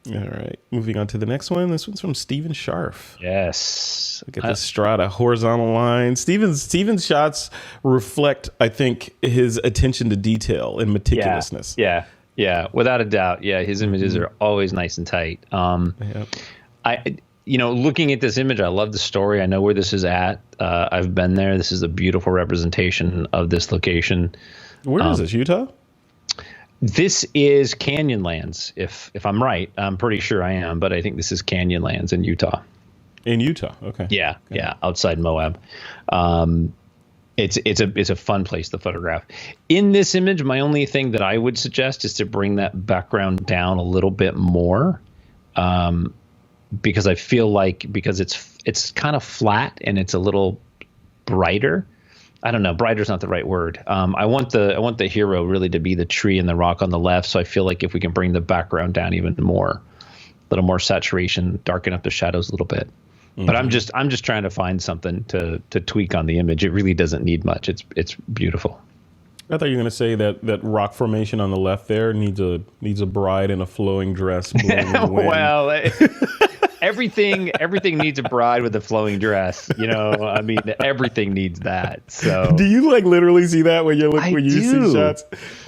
All right. Moving on to the next one. This one's from Stephen Scharf. Yes. Look at the strata, horizontal line. Stephen's shots reflect, I think, his attention to detail and meticulousness. Yeah. Without a doubt. Yeah. His images are always nice and tight. Looking at this image, I love the story. I know where this is at. I've been there. This is a beautiful representation of this location. Where is this? Utah? This is Canyonlands, if I'm right. I'm pretty sure I am, but I think this is Canyonlands in Utah. In Utah, okay. Yeah, outside Moab. It's a fun place to photograph. In this image, my only thing that I would suggest is to bring that background down a little bit more, because I feel like it's kind of flat and it's a little brighter. I don't know. Brighter's not the right word. I want the hero really to be the tree and the rock on the left. So I feel like if we can bring the background down even more, a little more saturation, darken up the shadows a little bit. But I'm just trying to find something to tweak on the image. It really doesn't need much. It's beautiful. I thought you were going to say that rock formation on the left there needs a bride in a flowing dress blowing in the wind. Well, everything needs a bride with a flowing dress. I mean, everything needs that. So do you literally see that when you see shots?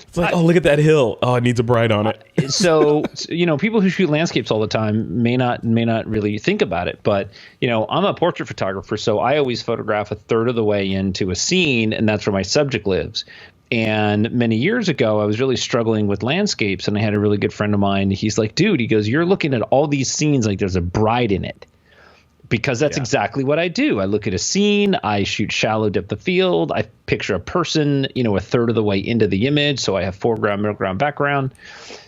It's like, oh, look at that hill. Oh, it needs a bride on it. So people who shoot landscapes all the time may not really think about it. But, I'm a portrait photographer, so I always photograph a third of the way into a scene, and that's where my subject lives. And many years ago, I was really struggling with landscapes, and I had a really good friend of mine. He's like, dude, he goes, you're looking at all these scenes like there's a bride in it. Because that's exactly what I do. I look at a scene, I shoot shallow depth of field, I picture a person, a third of the way into the image, so I have foreground, middle ground, background.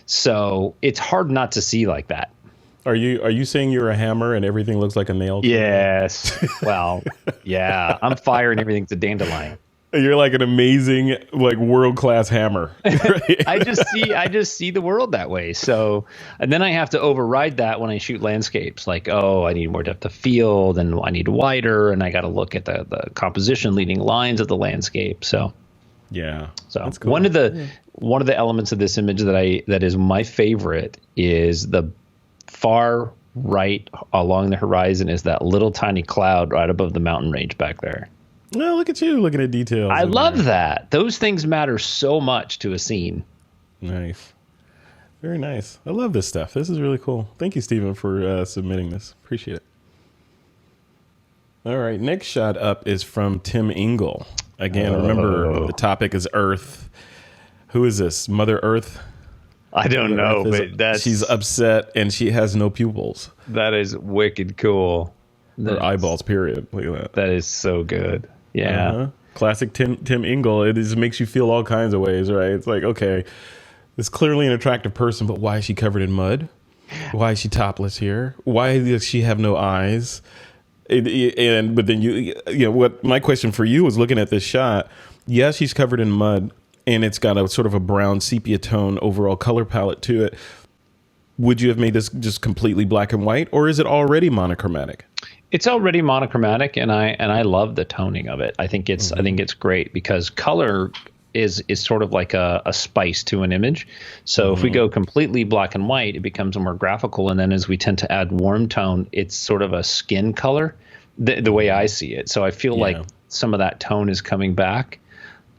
So it's hard not to see like that. Are you saying you're a hammer and everything looks like a nail? Yes. Well, yeah. I'm fire and everything's a dandelion. You're like an amazing, world-class hammer. Right? I just see the world that way. So, and then I have to override that when I shoot landscapes. Like, oh, I need more depth of field, and I need wider, and I got to look at the composition, leading lines of the landscape. So, yeah. So that's cool. one of the elements of this image that is my favorite is the far right along the horizon is that little tiny cloud right above the mountain range back there. Well, look at you looking at details. I love that. Those things matter so much to a scene. Nice. Very nice. I love this stuff. This is really cool. Thank you, Stephen, for submitting this. Appreciate it. All right. Next shot up is from Tim Engel. Again, remember the topic is Earth. Who is this? Mother Earth? I don't know, but she's upset and she has no pupils. That is wicked cool. Her eyeballs, period. Look at that. That is so good. Yeah. Classic Tim Ingle. It just makes you feel all kinds of ways, right? It's like, okay, it's clearly an attractive person, but why is she covered in mud? Why is she topless here? Why does she have no eyes? But then you know what? My question for you was looking at this shot. Yes, she's covered in mud, and it's got a sort of a brown sepia tone overall color palette to it. Would you have made this just completely black and white, or is it already monochromatic? It's already monochromatic, and I love the toning of it. I think it's great because color is sort of like a spice to an image. So if we go completely black and white, it becomes more graphical, and then as we tend to add warm tone, it's sort of a skin color, the way I see it. So I feel like some of that tone is coming back.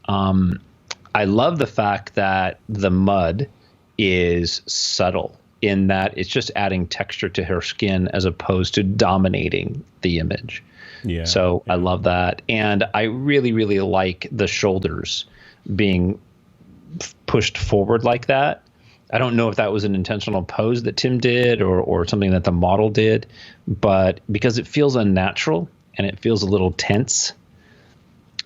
I love the fact that the mud is subtle, in that it's just adding texture to her skin as opposed to dominating the image. I love that. And I really, really like the shoulders being pushed forward like that. I don't know if that was an intentional pose that Tim did or something that the model did, but because it feels unnatural and it feels a little tense,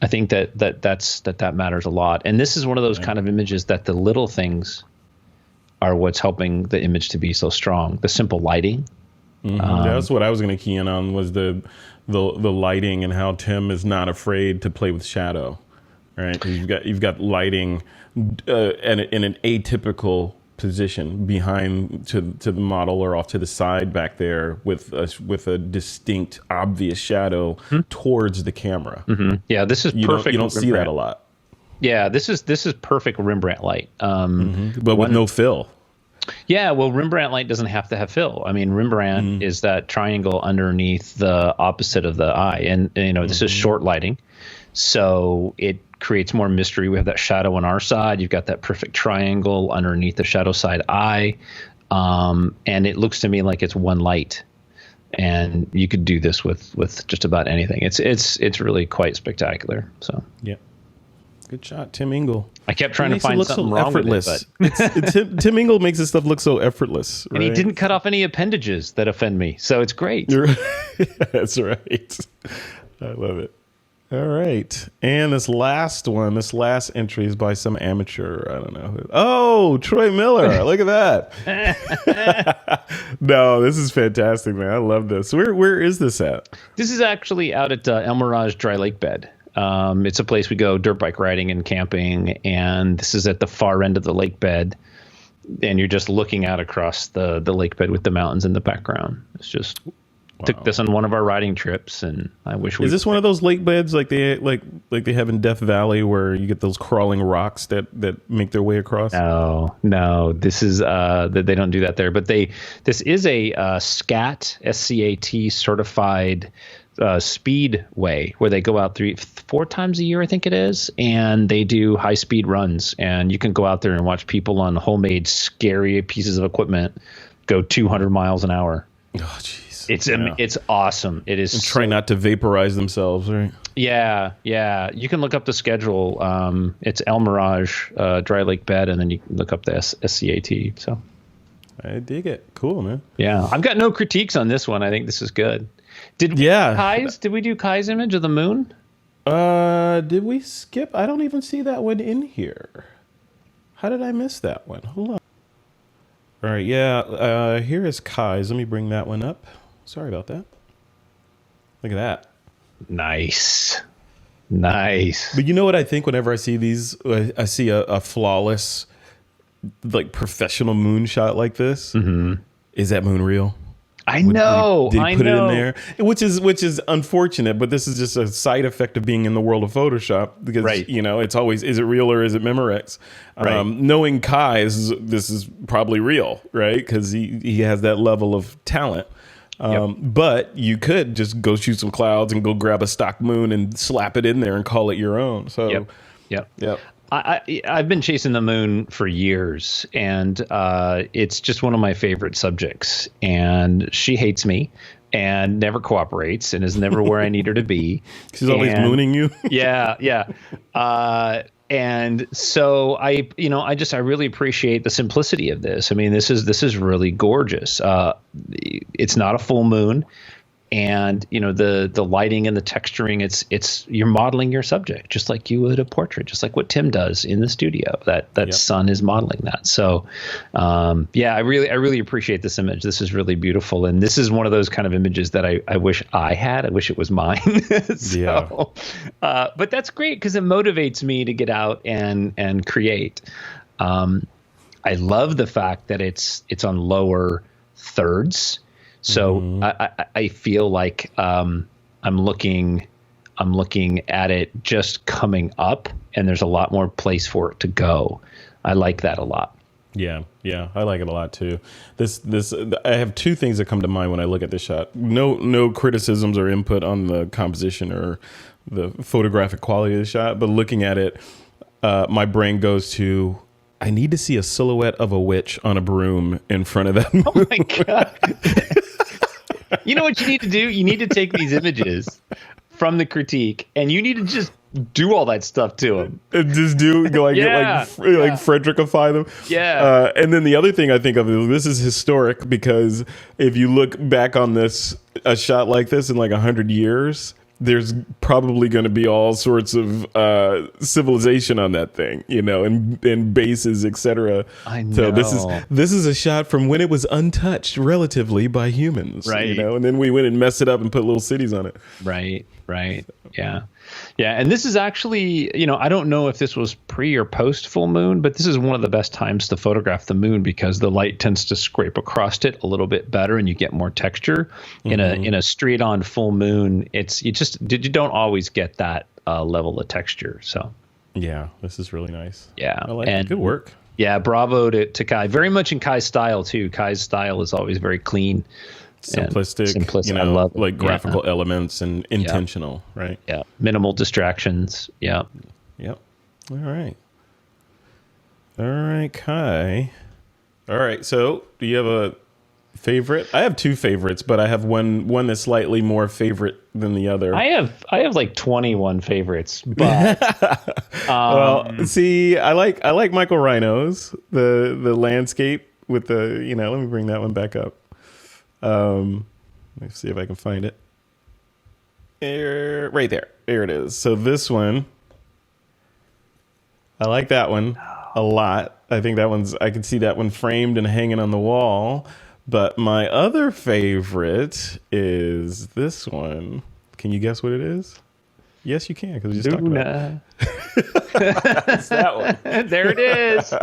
I think that matters a lot. And this is one of those kind of images that the little things are what's helping the image to be so strong. The simple lighting. That's what I was going to key in on, was the lighting and how Tim is not afraid to play with shadow, right? You've got lighting in an atypical position behind to the model or off to the side back there with a distinct, obvious shadow towards the camera. Yeah, this is perfect. You don't see that a lot. Yeah, this is perfect Rembrandt light. But with no fill. Yeah, well, Rembrandt light doesn't have to have fill. I mean, Rembrandt is that triangle underneath the opposite of the eye. And this is short lighting. So it creates more mystery. We have that shadow on our side. You've got that perfect triangle underneath the shadow side eye. And it looks to me like it's one light. And you could do this with just about anything. It's really quite spectacular. So yeah. Good shot, Tim Ingle. I kept trying to find something wrong effortless. with it, but Tim Ingle makes this stuff look so effortless. Right? And he didn't cut off any appendages that offend me, so it's great. That's right. I love it. All right. And this last entry is by some amateur. I don't know. Oh, Troy Miller. Look at that. No, this is fantastic, man. I love this. Where is this at? This is actually out at El Mirage Dry Lake Bed. It's a place we go dirt bike riding and camping, and this is at the far end of the lake bed, and you're just looking out across the lake bed with the mountains in the background. It's just took this on one of our riding trips, and I wish we. Is this one of those lake beds like they have in Death Valley where you get those crawling rocks that make their way across? No, this is they don't do that there, but this is a SCAT certified speedway where they go out 3-4 times a year, I think it is, and they do high speed runs, and you can go out there and watch people on homemade scary pieces of equipment go 200 miles an hour. Oh jeez, it's awesome. It is. And try not to vaporize themselves, right? Yeah. You can look up the schedule. It's El Mirage Dry Lake Bed, and then you can look up the SCAT. So I dig it. Cool, man. Yeah, I've got no critiques on this one. I think this is good. Did we do Kai's image of the moon? Did we skip? I don't even see that one in here. How did I miss that one? Hold on. All right, yeah. Here is Kai's. Let me bring that one up. Sorry about that. Look at that. Nice. But you know what I think whenever I see these? I see a flawless, like professional moon shot like this. Is that moon real? I know. Did he put it in there? Which is unfortunate, but this is just a side effect of being in the world of Photoshop because it's always, is it real or is it Memorex? Right. Knowing Kai, this is probably real, right? Because he has that level of talent. But you could just go shoot some clouds and go grab a stock moon and slap it in there and call it your own. So Yep. I've been chasing the moon for years, and it's just one of my favorite subjects. And she hates me and never cooperates and is never where I need her to be. She's always mooning you. Yeah. And so I really appreciate the simplicity of this. I mean, this is really gorgeous. It's not a full moon. And the lighting and the texturing, it's you're modeling your subject just like you would a portrait, just like what Tim does in the studio. That sun is modeling that. So I really appreciate this image. This is really beautiful, and this is one of those kind of images that I wish I had. I wish it was mine. But that's great because it motivates me to get out and create. I love the fact that it's on lower thirds. So I feel like I'm looking at it just coming up, and there's a lot more place for it to go. I like that a lot. Yeah, I like it a lot too. This I have two things that come to mind when I look at this shot. No criticisms or input on the composition or the photographic quality of the shot, but looking at it, my brain goes to, I need to see a silhouette of a witch on a broom in front of that moon. Oh my God. You know what you need to do? You need to take these images from the critique, and you need to just do all that stuff to them. And just Frederickify them. Yeah. And then the other thing I think of is this is historic, because if you look back on a shot like this in like 100 years, there's probably going to be all sorts of civilization on that thing, and bases, etc. I know. So this is a shot from when it was untouched relatively by humans, right? And then we went and messed it up and put little cities on it. Right. Yeah. And this is actually, I don't know if this was pre or post full moon, but this is one of the best times to photograph the moon because the light tends to scrape across it a little bit better and you get more texture. In a straight on full moon, you don't always get that level of texture. So yeah, this is really nice. Yeah. I like it. Good work. Yeah. Bravo to Kai. Very much in Kai's style too. Kai's style is always very clean. Simplistic, I love it. like graphical elements and intentional, right? Yeah, minimal distractions. Yeah. Yep. All right, Kai. All right, so do you have a favorite? I have two favorites, but I have one that's slightly more favorite than the other. I have like 21 favorites, but well, see, I like Michael Rhino's the landscape with the let me bring that one back up. Let's see if I can find it. Right there. There it is. So this one, I like that one a lot. I think I can see that one framed and hanging on the wall. But my other favorite is this one. Can you guess what it is? Yes, you can, because we just talked about it. It's that one. There it is.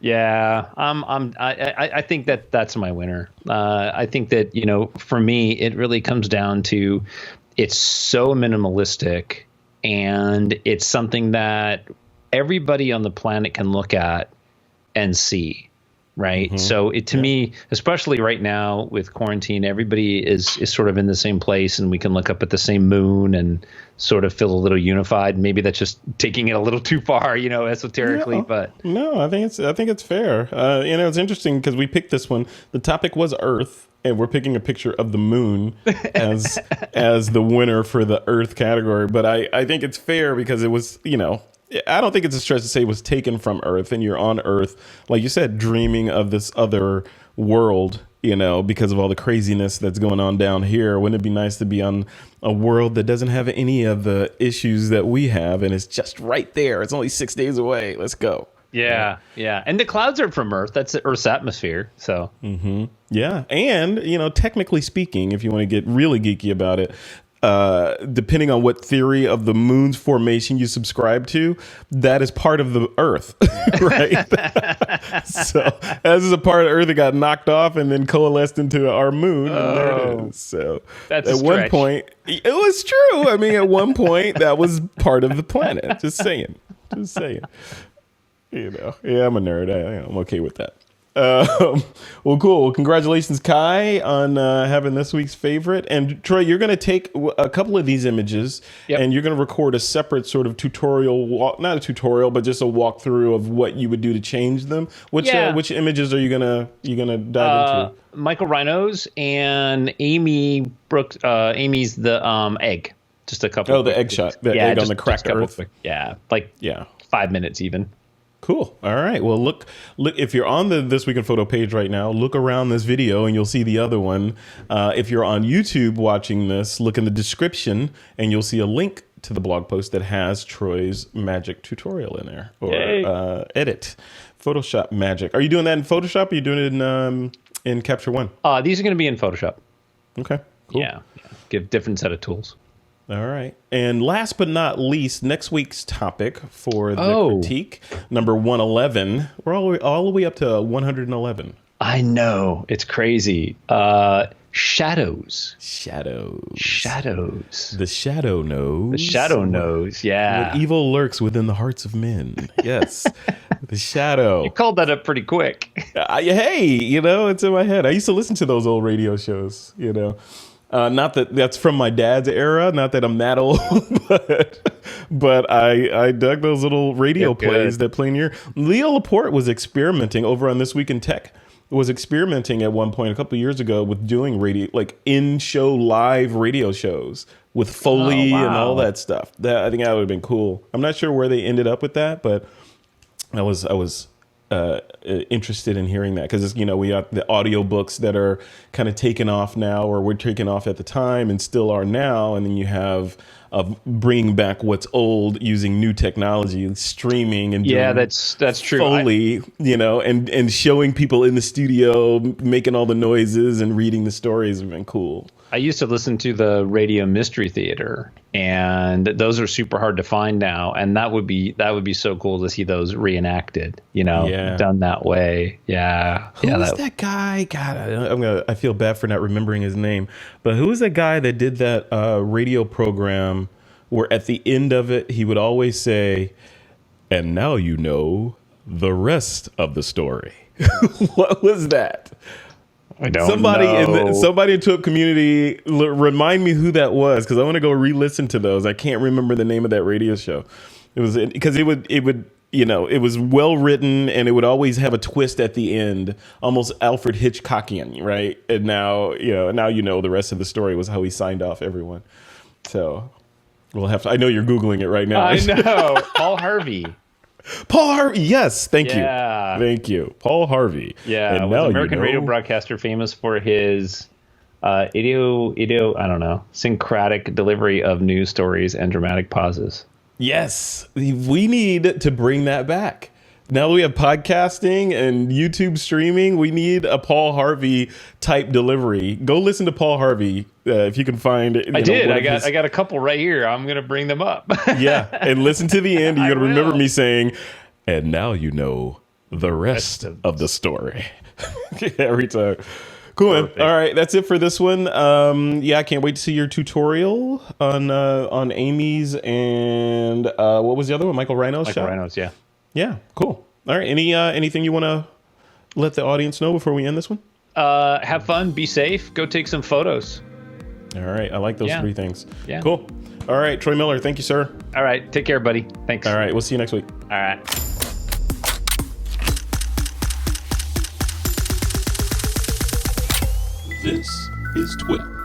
Yeah, I think that's my winner. I think that for me, it really comes down to it's so minimalistic, and it's something that everybody on the planet can look at and see. Right. So to me, especially right now with quarantine, everybody is sort of in the same place, and we can look up at the same moon and sort of feel a little unified. Maybe that's just taking it a little too far, esoterically. But no, I think it's fair. It's interesting because we picked this one. The topic was Earth, and we're picking a picture of the moon as the winner for the Earth category. But I think it's fair because it was, I don't think it's a stretch to say it was taken from Earth, and you're on Earth, like you said, dreaming of this other world, because of all the craziness that's going on down here. Wouldn't it be nice to be on a world that doesn't have any of the issues that we have, and it's just right there? It's only 6 days away. Let's go. Yeah. And the clouds are from Earth. That's Earth's atmosphere. So. Yeah. And, technically speaking, if you want to get really geeky about it, depending on what theory of the moon's formation you subscribe to, that is part of the Earth, right? So as is a part of Earth that got knocked off and then coalesced into our moon, and there it is. So that's at one point, it was true. I mean, at one point, that was part of the planet. Just saying. Yeah, I'm a nerd. I'm okay with that. Well, cool. Well, congratulations, Kai, on having this week's favorite. And Troy, you're going to take a couple of these images, and you're going to record a separate sort of tutorial not a tutorial, but just a walkthrough of what you would do to change them. Which images are you gonna dive into? Michael Rhino's and Amy Brooks. Amy's the egg. Just a couple. Oh, the egg shot. The egg on the cracked Earth. 5 minutes even. Cool. All right. Well, look. If you're on the This Week in Photo page right now, look around this video and you'll see the other one. If you're on YouTube watching this, look in the description and you'll see a link to the blog post that has Troy's magic tutorial in there, or edit Photoshop magic. Are you doing that in Photoshop? Or are you doing it in Capture One? These are going to be in Photoshop. Okay. Cool. Yeah. Give different set of tools. All right. And last but not least, next week's topic for the critique, number 111. We're all the way up to 111. I know. It's crazy. Shadows. The shadow knows. Yeah. What evil lurks within the hearts of men. Yes. The shadow. You called that up pretty quick. Hey, it's in my head. I used to listen to those old radio shows, Not that that's from my dad's era. Not that I'm that old, but I dug those little radio plays that play in your. Leo Laporte was experimenting over on This Week in Tech. Was experimenting at one point a couple of years ago with doing radio, like in-show live radio shows with Foley and all that stuff. I think that would have been cool. I'm not sure where they ended up with that, but I was interested in hearing that because we got the audiobooks that are kind of taken off now, or were taken off at the time and still are now, and then you have bringing back what's old using new technology and streaming and doing that's true. Foley, and showing people in the studio making all the noises and reading the stories have been cool. I used to listen to the Radio Mystery Theater, and those are super hard to find now. And that would be so cool to see those reenacted, done that way. Yeah. Who was that guy? God, I feel bad for not remembering his name. But who was that guy that did that radio program where at the end of it he would always say, "And now you know the rest of the story." What was that? I don't know. Somebody in TWiP Community, remind me who that was, because I want to go re-listen to those. I can't remember the name of that radio show. It was because it was well written, and it would always have a twist at the end, almost Alfred Hitchcockian, right? And now the rest of the story was how he signed off everyone. So we'll have to. I know you're Googling it right now. I know. Paul Harvey. Paul Harvey, yes, thank you, Paul Harvey. Yeah, and was an American radio broadcaster famous for his syncratic delivery of news stories and dramatic pauses. Yes, we need to bring that back. Now that we have podcasting and YouTube streaming, we need a Paul Harvey type delivery. Go listen to Paul Harvey if you can find it. I did. I got a couple right here. I'm going to bring them up. Yeah, and listen to the end. You're going to remember me saying, "And now you know the rest of the story." Every time. Cool, man. All right, that's it for this one. I can't wait to see your tutorial on Amy's and what was the other one? Michael Rhino's shot? Michael Rhino's, yeah. Yeah, cool. All right, anything you want to let the audience know before we end this one? Have fun, be safe, go take some photos. All right, I like those three things. Yeah. Cool. All right, Troy Miller, thank you, sir. All right, take care, buddy. Thanks. All right, we'll see you next week. All right. This is TWiP.